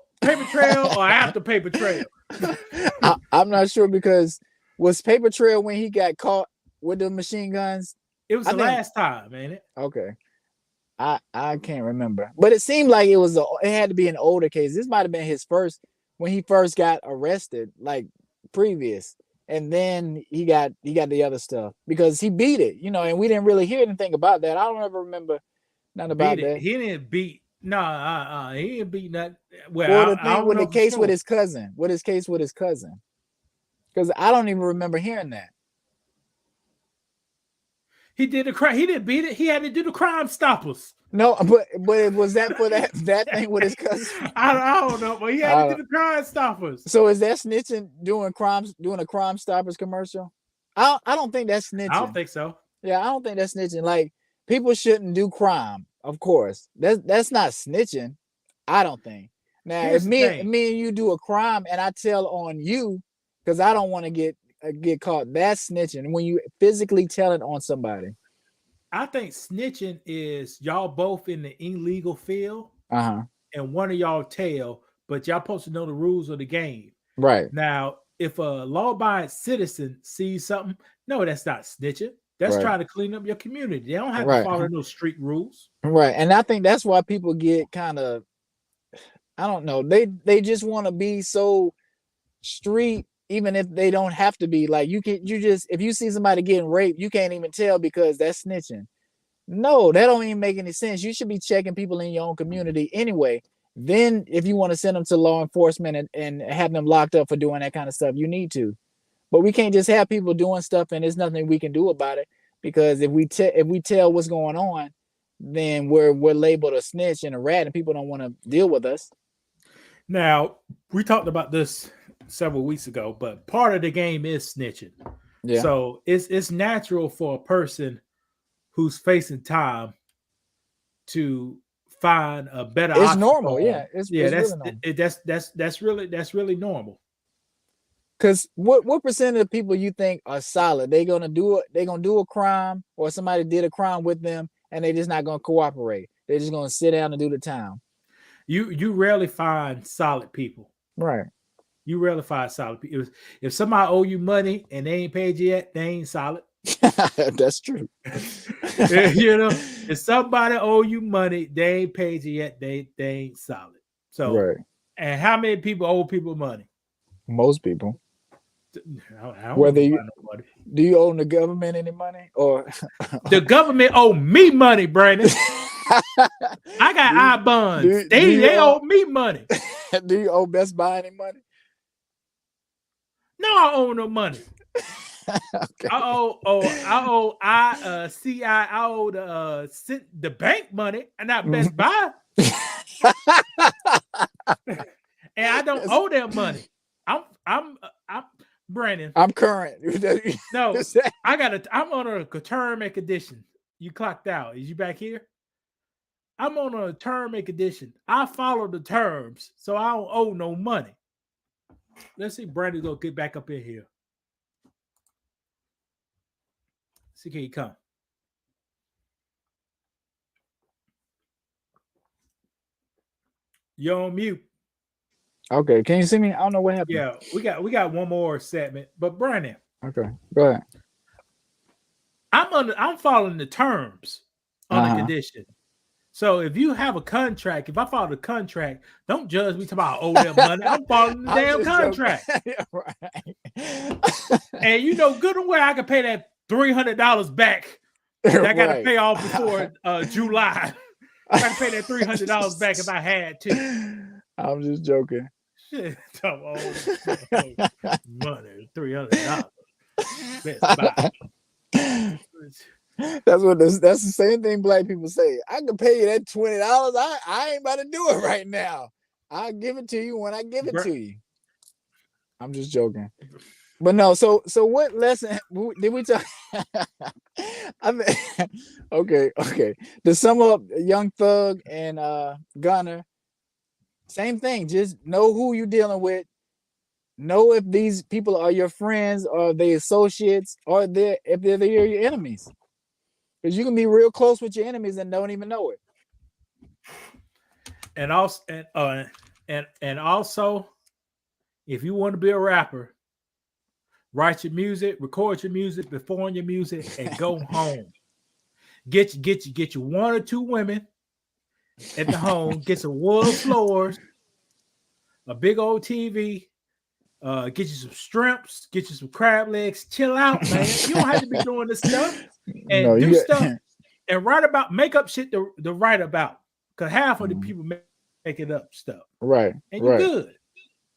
or after Paper Trail? I'm not sure, because was Paper Trail when he got caught with the machine guns? It was the last time, ain't it? Okay. I can't remember, but it seemed like it had to be an older case. This might have been his first, when he first got arrested, like previous, and then he got the other stuff because he beat it, and we didn't really hear anything about that. I don't ever remember nothing about that. He didn't beat. No, he didn't beat nothing. Well, the thing with the case with his cousin, because I don't even remember hearing that. He did a crime. He didn't beat it. He had to do the Crime Stoppers. No, but was that for that thing with his cousin? I don't know, but he had to do the Crime Stoppers. So is that snitching, doing a Crime Stoppers commercial? I don't think that's snitching. I don't think so. Yeah, I don't think that's snitching. Like, people shouldn't do crime, of course. That's not snitching. I don't think. Now, if me and you do a crime and I tell on you, because I don't want to get caught, that's snitching. When you physically tell it on somebody. I think snitching is y'all both in the illegal field, and one of y'all tell, but y'all supposed to know the rules of the game. Right. Now, if a law-abiding citizen sees something, no, that's not snitching. That's trying to clean up your community. They don't have to follow those street rules. Right. And I think that's why people get kind of, I don't know, they just want to be so street even if they don't have to be, like if you see somebody getting raped, you can't even tell because that's snitching. No, that don't even make any sense. You should be checking people in your own community anyway. Then if you want to send them to law enforcement and have them locked up for doing that kind of stuff, you need to. But we can't just have people doing stuff and there's nothing we can do about it, because if we tell what's going on, then we're labeled a snitch and a rat and people don't want to deal with us. Now, we talked about this several weeks ago, but part of the game is snitching. Yeah. So it's natural for a person who's facing time to find a better option. It's normal, yeah. It's that's really normal. That's really normal. Because what percent of the people you think are solid? They're gonna do a crime, or somebody did a crime with them and they're just not gonna cooperate. They're just gonna sit down and do the time. You rarely find solid people. Right. You rarely find solid people. If somebody owe you money and they ain't paid you yet, they ain't solid. That's true. You know, if somebody owe you money, they ain't paid you yet, they ain't solid. So, right. And how many people owe people money? Most people. Whether do you owe the government any money, or the government owe me money, Brandon? I got I-bonds. They owe me money. Do you owe Best Buy any money? No, I owe no money. Okay. I owe the bank money and not Best Buy. And I don't owe them money. I'm Brandon. I'm current. No, I'm on a term and condition. You clocked out. Is you back here? I'm on a term and condition. I follow the terms, so I don't owe no money. Let's see Brandon go get back up in here. See, can you come? You're on mute. Okay, can you see me? I don't know what happened. Yeah, we got one more segment, but Brandon. Okay, go ahead. I'm following the terms on the condition. So if you have a contract, if I follow the contract, don't judge me about owe them money. I'm following the damn contract. Yeah, right. And you know good and well I can pay that $300 back. That I got to pay off before July. I can pay that $300 back if I had to. I'm just joking. Shit, money, $300. That's the same thing black people say. I can pay you that $20. I ain't about to do it right now. I'll give it to you when I give it to you. I'm just joking. But no, so what lesson did we talk? Okay. To sum up, Young Thug and Gunna, same thing. Just know who you're dealing with. Know if these people are your friends or they associates, or if they're your enemies. Because you can be real close with your enemies and don't even know it. And also, if you want to be a rapper, write your music, record your music, perform your music, and go home. Get you one or two women at the home. Get some wood floors, a big old TV. Get you some shrimps, get you some crab legs, chill out, man. You don't have to be doing this stuff and do stuff and make up shit to write about. Because half of the people make it up stuff. Right. And you're good.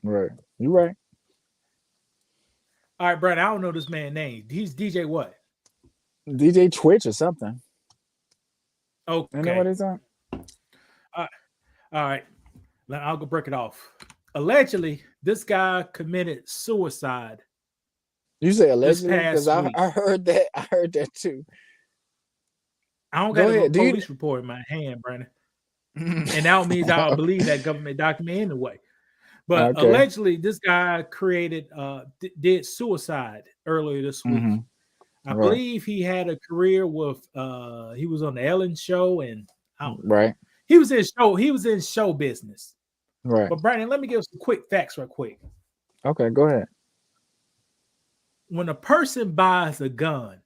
Right. You're right. All right, Brad, I don't know this man's name. He's DJ what? DJ Twitch or something. Okay. You know what he's on? All right. I'll go break it off. Allegedly, this guy committed suicide. You say allegedly? Because I heard that. I heard that too. I don't got a police report in my hand, Brandon. And that means I don't believe that government document anyway. But allegedly, this guy did suicide earlier this week. Mm-hmm. I believe he had a career with he was on the Ellen show, and I don't know. Right. He was in show business. Right. But Brandon, let me give some quick facts real quick. Okay, go ahead. When a person buys a gun,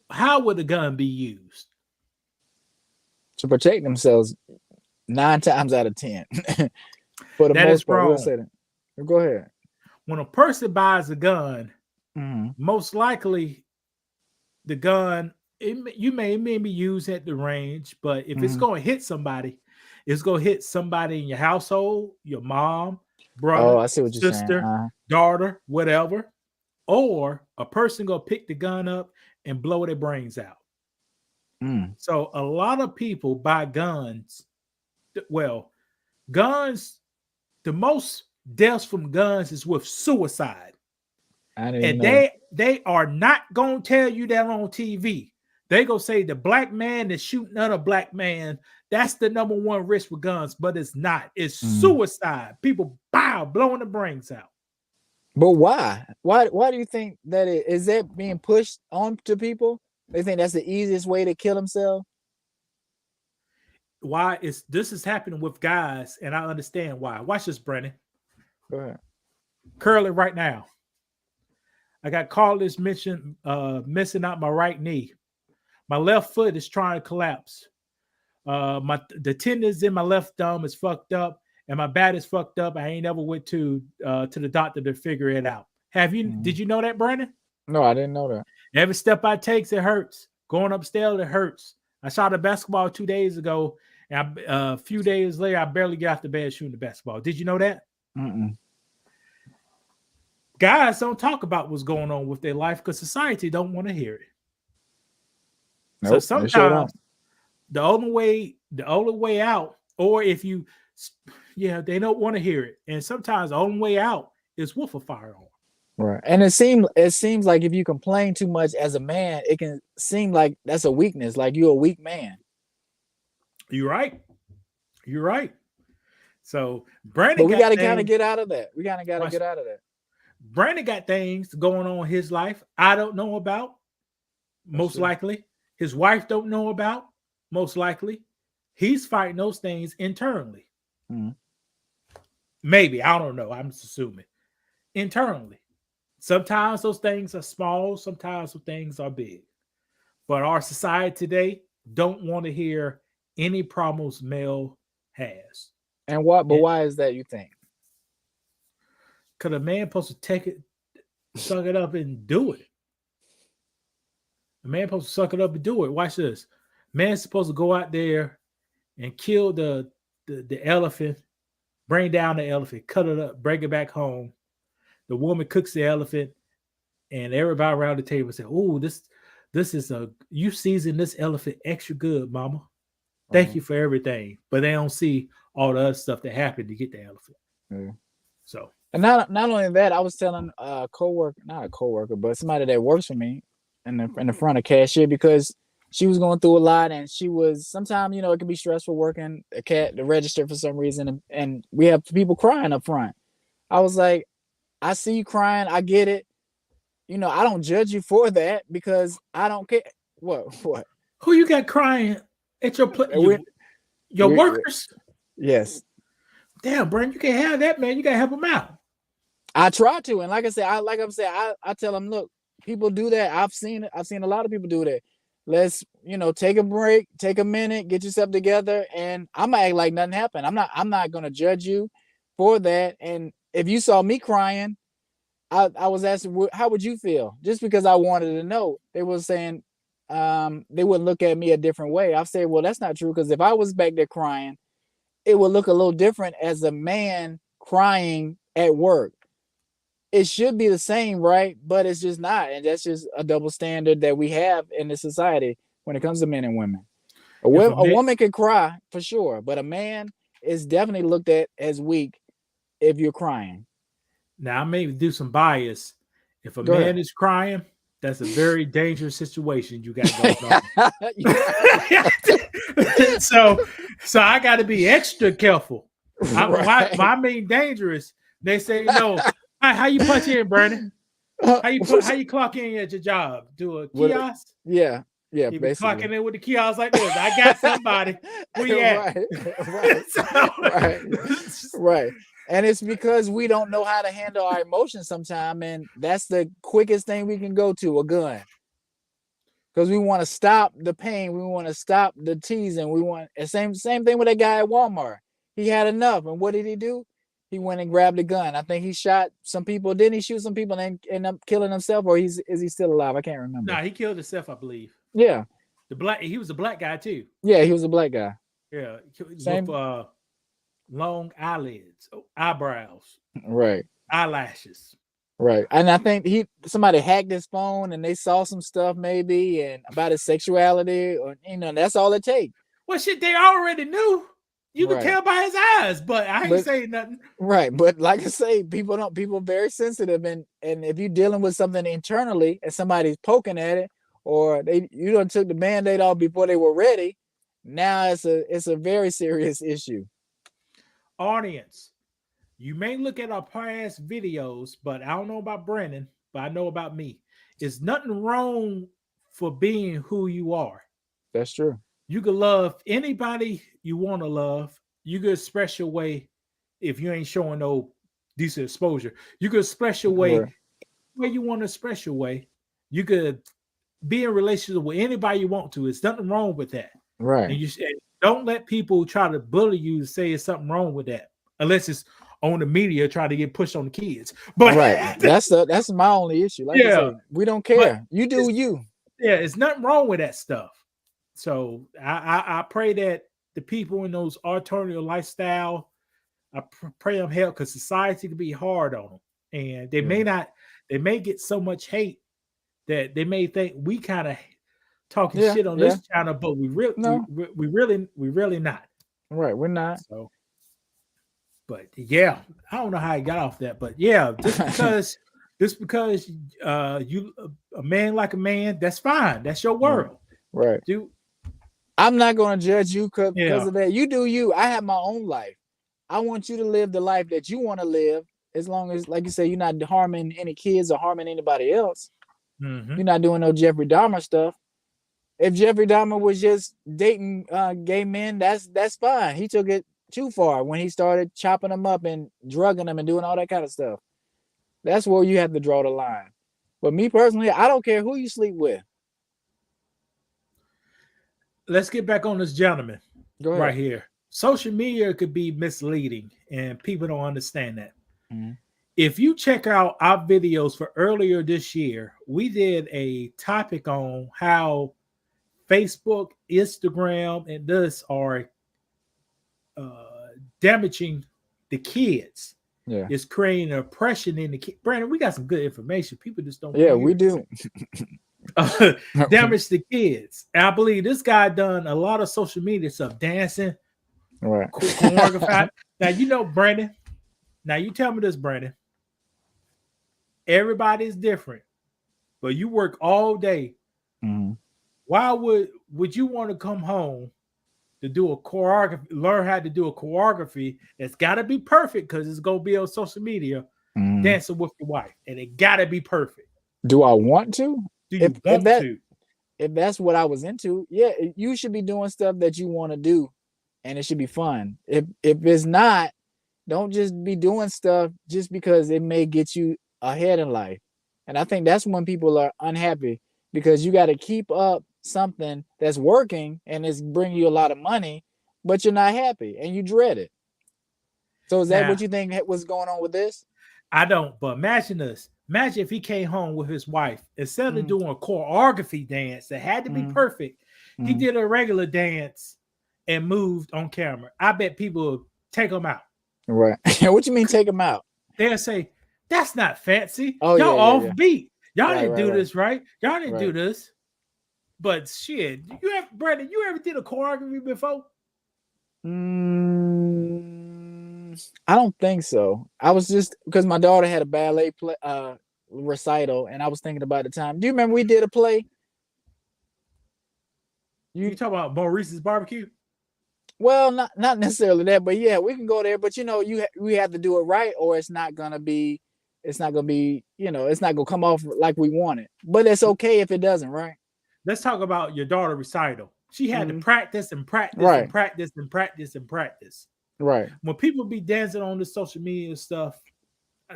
how would the gun be used? To protect themselves 9 times out of 10. For the most part, we'll say that. Go ahead. When a person buys a gun, Mm-hmm. most likely the gun you may maybe use at the range, but if it's Mm-hmm. going to hit somebody, it's going to hit somebody in your household, your mom, Oh, brother, I see what you're saying. sister, daughter, whatever, or a person going to pick the gun up and blow their brains out. Mm. So a lot of people buy guns. Well, guns, the most deaths from guns is with suicide. I didn't even And know. they are not gonna tell you that on TV. They gonna say the black man is shooting another black man. That's the number one risk with guns, but it's not. It's Mm. suicide. People blowing the brains out. But why? Why do you think that is that being pushed on to people? They think that's the easiest way to kill themselves? Why is this is happening with guys, and I understand why. Watch this, Brennan. Go ahead. Curly right now. I got cartilage missing out my right knee. My left foot is trying to collapse. The tendons in my left thumb is fucked up, and my back is fucked up. I ain't never went to the doctor to figure it out. Have you? Mm. Did you know that, Brandon? No, I didn't know that. Every step I take, it hurts. Going upstairs, it hurts. I shot a basketball 2 days ago, and a few days later, I barely got out the bed shooting the basketball. Did you know that? Mm-mm. Guys don't talk about what's going on with their life because society don't want to hear it. Nope, So they sure sometimes don't. the only way out, or if you, they don't want to hear it. And sometimes the only way out is with a firearm. Right. And it seems like if you complain too much as a man, it can seem like that's a weakness, like you're a weak man. You're right. You're right. So Brandon But we got got to kind of things. get out of that. We kind of got to get out of that. Brandon got things going on in his life I don't know about. Most likely, his wife don't know about. Most likely, he's fighting those things internally. Mm-hmm. Maybe, I don't know. I'm just assuming internally. Sometimes those things are small. Sometimes those things are big. But our society today don't want to hear any problems male has. And what? But why is that? You think? Because a man supposed to take it, suck it up, and do it. A man supposed to suck it up and do it. Watch this. Man's supposed to go out there and kill the elephant, bring down the elephant, cut it up, bring it back home. The woman cooks the elephant, and everybody around the table say, "Oh, this is you season this elephant extra good, mama. Thank you for everything." But they don't see all the other stuff that happened to get the elephant. Yeah. So, and not only that, I was telling a coworker, not a coworker, but somebody that works for me in the front of cashier, because she was going through a lot, and she was sometimes, it can be stressful working the register for some reason, and we have people crying up front. I was like, I see you crying, I get it. I don't judge you for that because I don't care. What? Who you got crying at your workers? Yes. Damn, Brent, you can't have that, man. You gotta help them out. I try to, and like I said, I tell them, look, people do that. I've seen a lot of people do that. Let's, take a break, take a minute, get yourself together, and I'm gonna act like nothing happened. I'm not gonna judge you for that. And if you saw me crying, I was asking, how would you feel? Just because I wanted to know. They were saying they would look at me a different way. I said, well, that's not true, because if I was back there crying, it would look a little different as a man crying at work. It should be the same, right? But it's just not. And that's just a double standard that we have in this society when it comes to men and women. A woman can cry for sure, but a man is definitely looked at as weak if you're crying. Now, I may do some bias. If a man is crying, that's a very dangerous situation you got going on. So I got to be extra careful. Why I mean dangerous? They say, how you punch in, Brandon? How you clock in at your job? Do a kiosk? Yeah. Yeah, you be clocking in with the kiosk like this. I got somebody. Where you at? Right. And it's because we don't know how to handle our emotions sometimes, and that's the quickest thing we can go to, a gun. Because we want to stop the pain, we want to stop the teasing, we want the same thing with that guy at Walmart. He had enough, and what did he do? he went and grabbed a gun. I think he shot some people. Didn't he shoot some people and end up killing himself, or is he still alive? I can't remember. Nah, he killed himself, I believe. Yeah, He was a black guy too. yeah, he was a black guy. Yeah, Same. with long eyelids, eyebrows, Right. eyelashes. Right. And I think somebody hacked his phone and they saw some stuff maybe and about his sexuality, or that's all it takes. Well, shit, they already knew. You Right. could tell by his eyes, but I ain't saying nothing. Right. But like I say, people are very sensitive, and if you're dealing with something internally and somebody's poking at it, or you done took the Band-Aid off before they were ready, now it's a very serious issue. Audience, you may look at our past videos, but I don't know about Brandon, but I know about me. It's nothing wrong for being who you are. That's true. You can love anybody you want to love. You can express your way if you ain't showing no decent exposure. You can express your way where you want to express your way. You could be in relationship with anybody you want to. There's nothing wrong with that. Right. And you don't let people try to bully you and say there's something wrong with that, unless it's on the media trying to get pushed on the kids. But right, that's my only issue. Like I say, we don't care. You do you. Yeah, it's nothing wrong with that stuff. So I pray that the people in those alternative lifestyle, I pray them help, because society can be hard on them, and they may get so much hate that they may think we kind of talking shit on this channel, but we really not. Right, we're not. So, but yeah, I don't know how I got off that, but yeah, just because you a man like a man, that's fine. That's your world, right? Dude, I'm not going to judge you because of that. You do you. I have my own life. I want you to live the life that you want to live, as long as, like you say, you're not harming any kids or harming anybody else. Mm-hmm. You're not doing no Jeffrey Dahmer stuff. If Jeffrey Dahmer was just dating gay men, that's fine. He took it too far when he started chopping them up and drugging them and doing all that kind of stuff. That's where you have to draw the line. But me personally, I don't care who you sleep with. Let's get back on this gentleman right here. Social media could be misleading, and people don't understand that. Mm-hmm. If you check out our videos for earlier this year, we did a topic on how Facebook, Instagram, and this are damaging the kids. Yeah, it's creating an oppression in the kids. Brandon, we got some good information. People just don't. Yeah, we do. Damage the kids. And I believe this guy done a lot of social media stuff, dancing, right? Choreography. Now Brandon. Now you tell me this, Brandon. Everybody's different, but you work all day. Mm-hmm. Why would you want to come home to do a choreography, learn how to do a choreography that's got to be perfect, because it's going to be on social media, dancing with your wife, and it got to be perfect. Do I want to? Do you want to? If that's what I was into, yeah, you should be doing stuff that you want to do, and it should be fun. If it's not, don't just be doing stuff just because it may get you ahead in life. And I think that's when people are unhappy, because you got to keep up something that's working and it's bringing you a lot of money, but you're not happy and you dread it. So is that what you think was going on with this? I don't, but imagine this. Imagine if he came home with his wife, instead of doing a choreography dance that had to be perfect, he did a regular dance and moved on camera. I bet people would take him out. Right. What you mean take him out? They'll say, that's not fancy. Oh, y'all off beat. Y'all right, didn't do right. this right. Y'all didn't do this. But shit, Brandon, you ever did a choreography before? I don't think so. I was just, because my daughter had a ballet recital, and I was thinking about the time. Do you remember we did a play? You talk about Maurice's barbecue? Well, not necessarily that, but yeah, we can go there. But we have to do it right, or it's not gonna be, it's not gonna come off like we want it. But it's okay if it doesn't, right? Let's talk about your daughter recital. She had to practice and practice and practice and practice and practice. Right. When people be dancing on the social media stuff,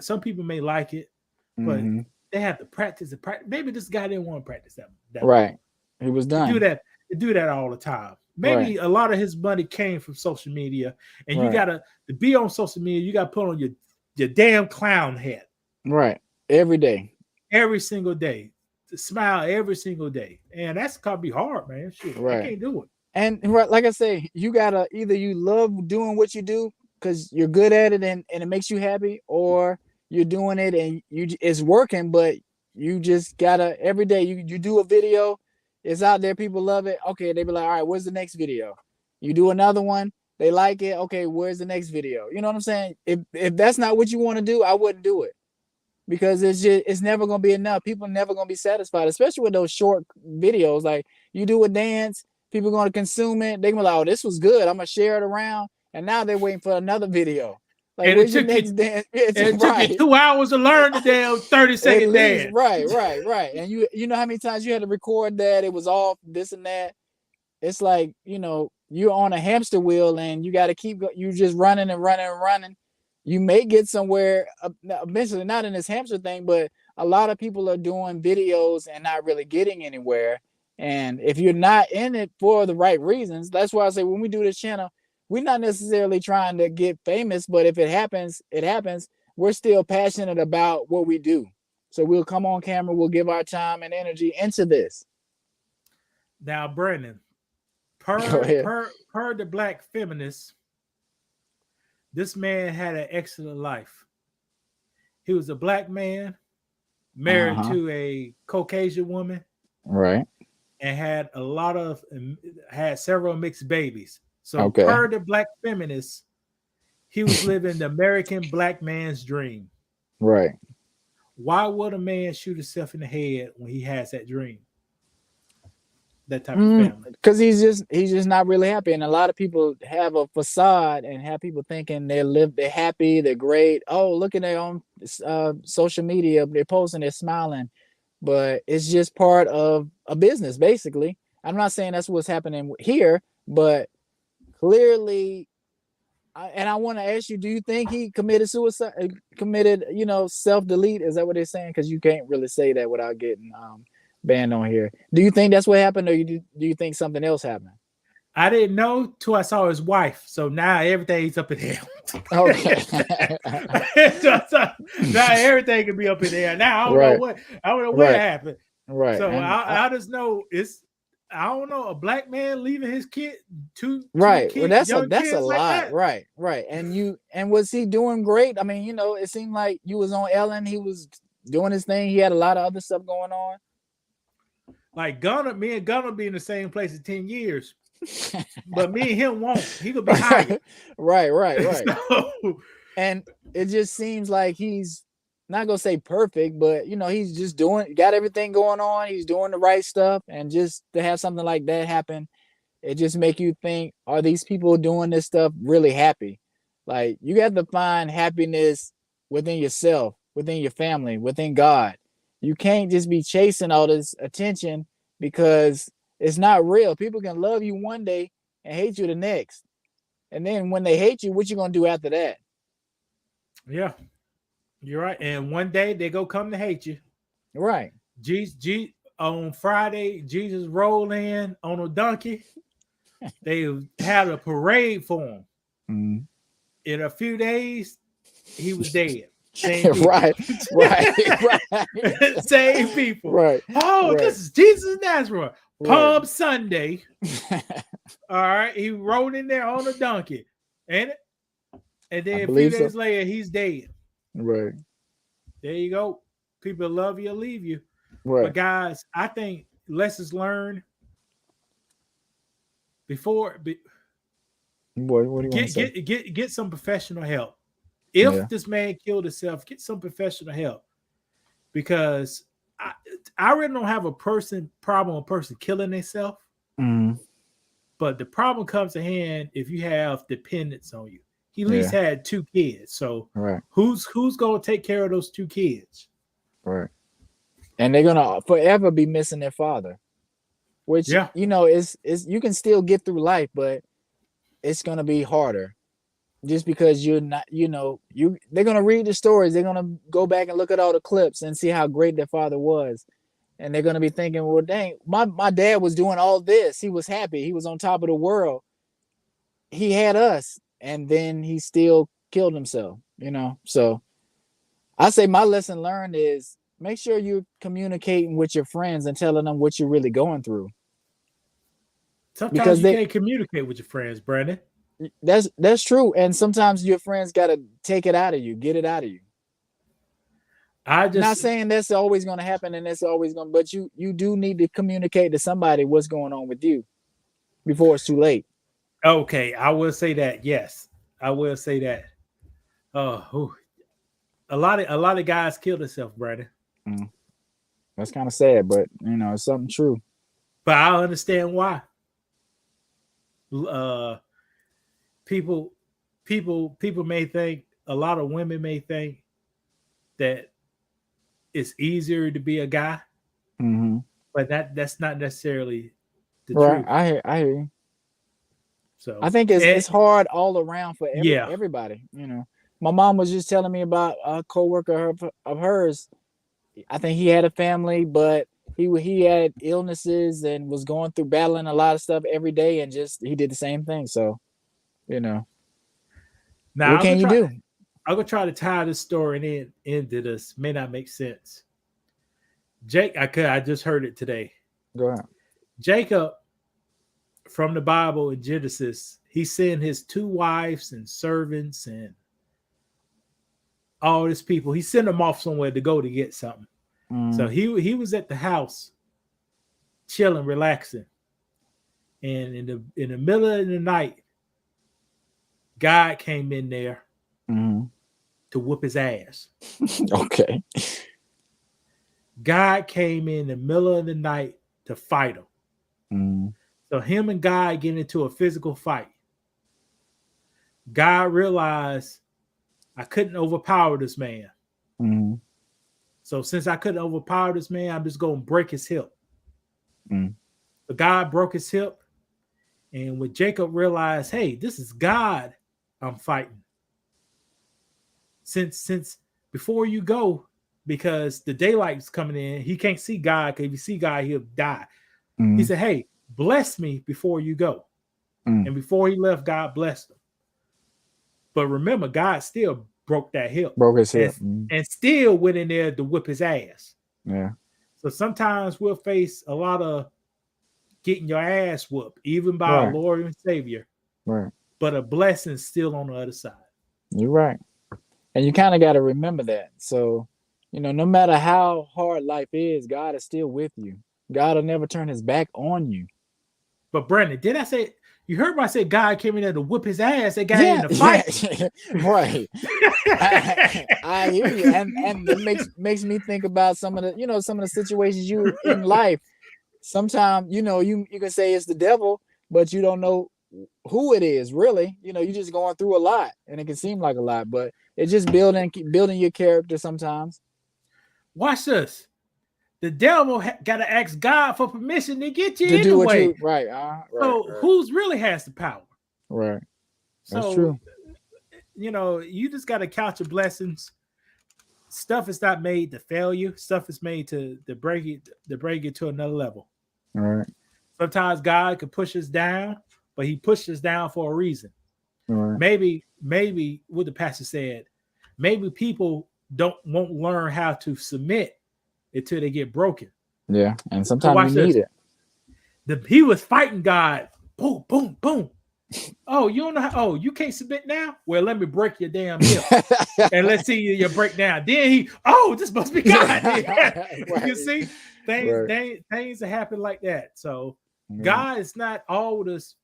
some people may like it, but they have to practice and practice. Maybe this guy didn't want to practice that right. He was done. They do that all the time. maybe a lot of his money came from social media, and you Right. gotta to be on social media, you gotta put on your damn clown hat Right. Every day. every single day, to smile every single day, and that's gotta be hard, man. Shit, I Right. can't do it. And right, like I say, you gotta either you love doing what you do because you're good at it and it makes you happy, or you're doing it and it's working, but you just gotta every day you do a video, it's out there, people love it. Okay, they be like, all right, where's the next video? You do another one, they like it. Okay, where's the next video? You know what I'm saying? If that's not what you want to do, I wouldn't do it because it's never gonna be enough. People are never gonna be satisfied, especially with those short videos. Like you do a dance, people are gonna consume it. They gonna be like, "Oh, this was good. I'm gonna share it around." And now they're waiting for another video. Like, And it where's your took you, next dance? and it took you Right. 2 hours to learn the damn 30 At second least, dance. right. And you know how many times you had to record that it was off this and that. It's like you're on a hamster wheel and you got to keep you just running and running and running. You may get somewhere eventually, not in this hamster thing, but a lot of people are doing videos and not really getting anywhere. And if you're not in it for the right reasons, that's why I say when we do this channel, we're not necessarily trying to get famous, but if it happens, it happens. We're still passionate about what we do. So we'll come on camera, we'll give our time and energy into this. Now, Brandon, Go ahead. per the black feminist, this man had an excellent life. He was a black man married Uh-huh. to a Caucasian woman Right. and had several mixed babies. So Okay. per the black feminist, he was living the American black man's dream. Right. Why would a man shoot himself in the head when he has that dream? That type of family. Because he's just not really happy, and a lot of people have a facade and have people thinking they're happy, they're great. Oh, look at their own social media, they're posting, they're smiling, but it's just part of a business, basically. I'm not saying that's what's happening here, but clearly, and I want to ask you: do you think he committed suicide? Committed, self delete? Is that what they're saying? Because you can't really say that without getting banned on here. Do you think that's what happened, or do you think something else happened? I didn't know till I saw his wife. So now everything's up in the air. Okay. Now everything can be up in the air. Now I don't Right. know what Right. happened. Right. So And I just know I don't know, a black man leaving his kid, two right. Well, kids, young that's a kids like lot. that. Right. Right. And was he doing great? I mean, it seemed like you was on Ellen. He was doing his thing. He had a lot of other stuff going on. Like me and Gunna be in the same place in 10 years. But me and him won't. He could be higher. Right. So, and it just seems like he's not gonna say perfect, but he's just got everything going on. He's doing the right stuff, and just to have something like that happen, it just make you think: are these people doing this stuff really happy? Like, you got to find happiness within yourself, within your family, within God. You can't just be chasing all this attention because it's not real. People can love you one day and hate you the next. And then when they hate you, what you gonna do after that? yeah, you're right. And one day they go come to hate you. Right. On Friday, Jesus rolled in on a donkey. They had a parade for him. Mm. In a few days, he was dead. Same people. Right. Same people. Right. Oh, right. This is Jesus of Nazareth. Palm Right. Sunday. All right. He rode in there on a donkey. And then a few days later, he's dead. Right. There you go. People love you or leave you. Right. But guys, I think lessons learned before What do you want to say? get some professional help. If this man killed himself, get some professional help. Because I really don't have a person killing themselves. Mm. But the problem comes to hand if you have dependents on you. He at least had 2 kids. So who's going to take care of those 2 kids? Right. And they're going to forever be missing their father. Which, is you can still get through life, but it's going to be harder. Just because you're not, they're going to read the stories. They're going to go back and look at all the clips and see how great their father was. and they're gonna be thinking, well, dang, my dad was doing all this. He was happy. He was on top of the world. He had us, and then he still killed himself. So I say my lesson learned is make sure you're communicating with your friends and telling them what you're really going through. Sometimes Because you can't communicate with your friends, Brandon. That's true, and sometimes your friends got to take it out of you, get it out of you. Not saying that's always going to happen, and that's always going, but you do need to communicate to somebody what's going on with you before it's too late. Okay, I will say that. Yes, I will say that. Oh, a lot of guys kill themselves, Brandon. That's kind of sad, but it's something true. But I understand why. People may think, a lot of women may think that it's easier to be a guy, but that's not necessarily the truth. I hear you. So I think it's hard all around for everybody. My mom was just telling me about a coworker of hers. I think he had a family, but he had illnesses and was going through battling a lot of stuff every day, and he did the same thing. So, now what can you do? I'm gonna try to tie this story into this. May not make sense. I just heard it today. Go ahead. Jacob, from the Bible in Genesis, he sent his 2 wives and servants and all these people. He sent them off somewhere to go to get something. So he was at the house, chilling, relaxing, and in the middle of the night, God came in there to whoop his ass. Okay. God came in the middle of the night to fight him. So him and God get into a physical fight. God realized, I couldn't overpower this man. So since I couldn't overpower this man, I'm just going to break his hip. But God broke his hip. And when Jacob realized, hey, this is God I'm fighting. Since before you go, because the daylight's coming in, he can't see God, because if you see God, he'll die. He said, hey, bless me before you go. And before he left, God blessed him. But remember, God still broke that hip. Broke his hip. And still went in there to whip his ass. Yeah. So sometimes we'll face a lot of getting your ass whooped, even by our Lord and Savior. Right. But a blessing still on the other side. You're right. And you kind of got to remember that. So, no matter how hard life is, God is still with you. God will never turn his back on you. But Brandon, did I say, you heard me say God came in there to whip his ass? They got in the fight. Right. I hear you. And it makes me think about some of the situations you in life. Sometimes, you can say it's the devil, but you don't know who it is, really. You're just going through a lot, and it can seem like a lot, but it's just building your character sometimes. Watch this. The devil got to ask God for permission to get you to do what way. You right. So who's really has the power? Right. That's true. You just got to count your blessings. Stuff is not made to fail you. Stuff is made to bring you to another level. All right. Sometimes God can push us down, but he pushed us down for a reason. All right. Maybe what the pastor said, maybe people won't learn how to submit until they get broken. Yeah, and sometimes you need it. He was fighting God. Boom, boom, boom. Oh, you don't know how? Oh, you can't submit now? Well, let me break your damn hip, and let's see your breakdown. Then this must be God. Right. You see, things that happen like that. So God is not all this.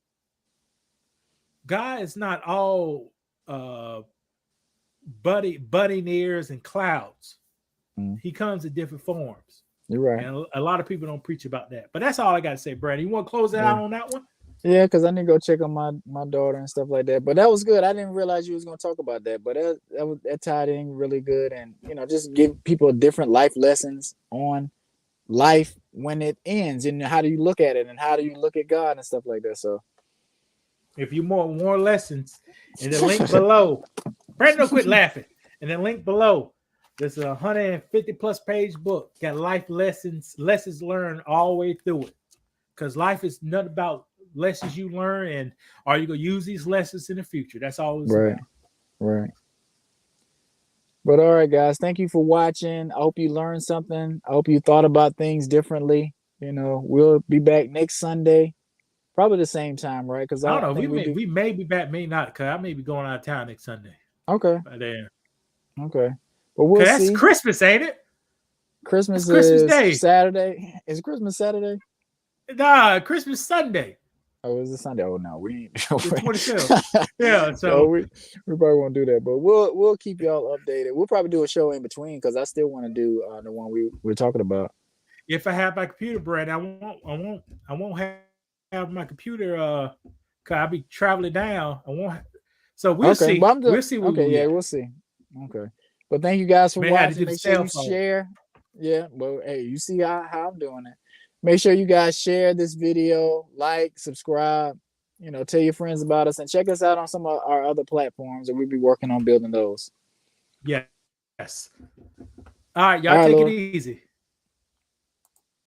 God is not all budding ears and clouds. He comes in different forms. You're right. And a lot of people don't preach about that. But that's all I got to say, Brandon. You want to close that out on that one? Yeah, because I need to go check on my daughter and stuff like that. But that was good. I didn't realize you was going to talk about that. But that tied in really good. And, just give people different life lessons on life when it ends. And how do you look at it? And how do you look at God and stuff like that? So if you want more lessons, in the link below, Brandon, don't quit laughing. In the link below, This is a 150 plus page book. Got life lessons learned all the way through it. Because life is not about lessons you learn, and are you gonna use these lessons in the future? That's all it's Right. about. Right. But all right, guys, thank you for watching. I hope you learned something. I hope you thought about things differently. You know, we'll be back next Sunday, probably the same time, right? Because I I don't know. think we do. We may be back, may not. Cause I may be going out of town next Sunday. Okay. By then. Okay. But we'll Cause that's see. Christmas, ain't it? Christmas It's Christmas is Day. Saturday. Is Christmas Saturday? Nah, Christmas Sunday. Oh, is it Sunday? Oh no, we ain't. The 25th. Yeah, so we probably won't do that, but we'll keep y'all updated. We'll probably do a show in between because I still want to do the one we're talking about. If I have my computer, Brad, I won't have my computer. Cause I'll be traveling down. I won't. So we'll see. We'll see. We'll see. Okay, but thank you guys for watching. Make sure you phone. share. Yeah, well, hey, you see how I'm doing it. Make sure you guys share this video, like, subscribe, you know, tell your friends about us, and check us out on some of our other platforms that we'll be working on building those. Yes. All right, y'all take it easy.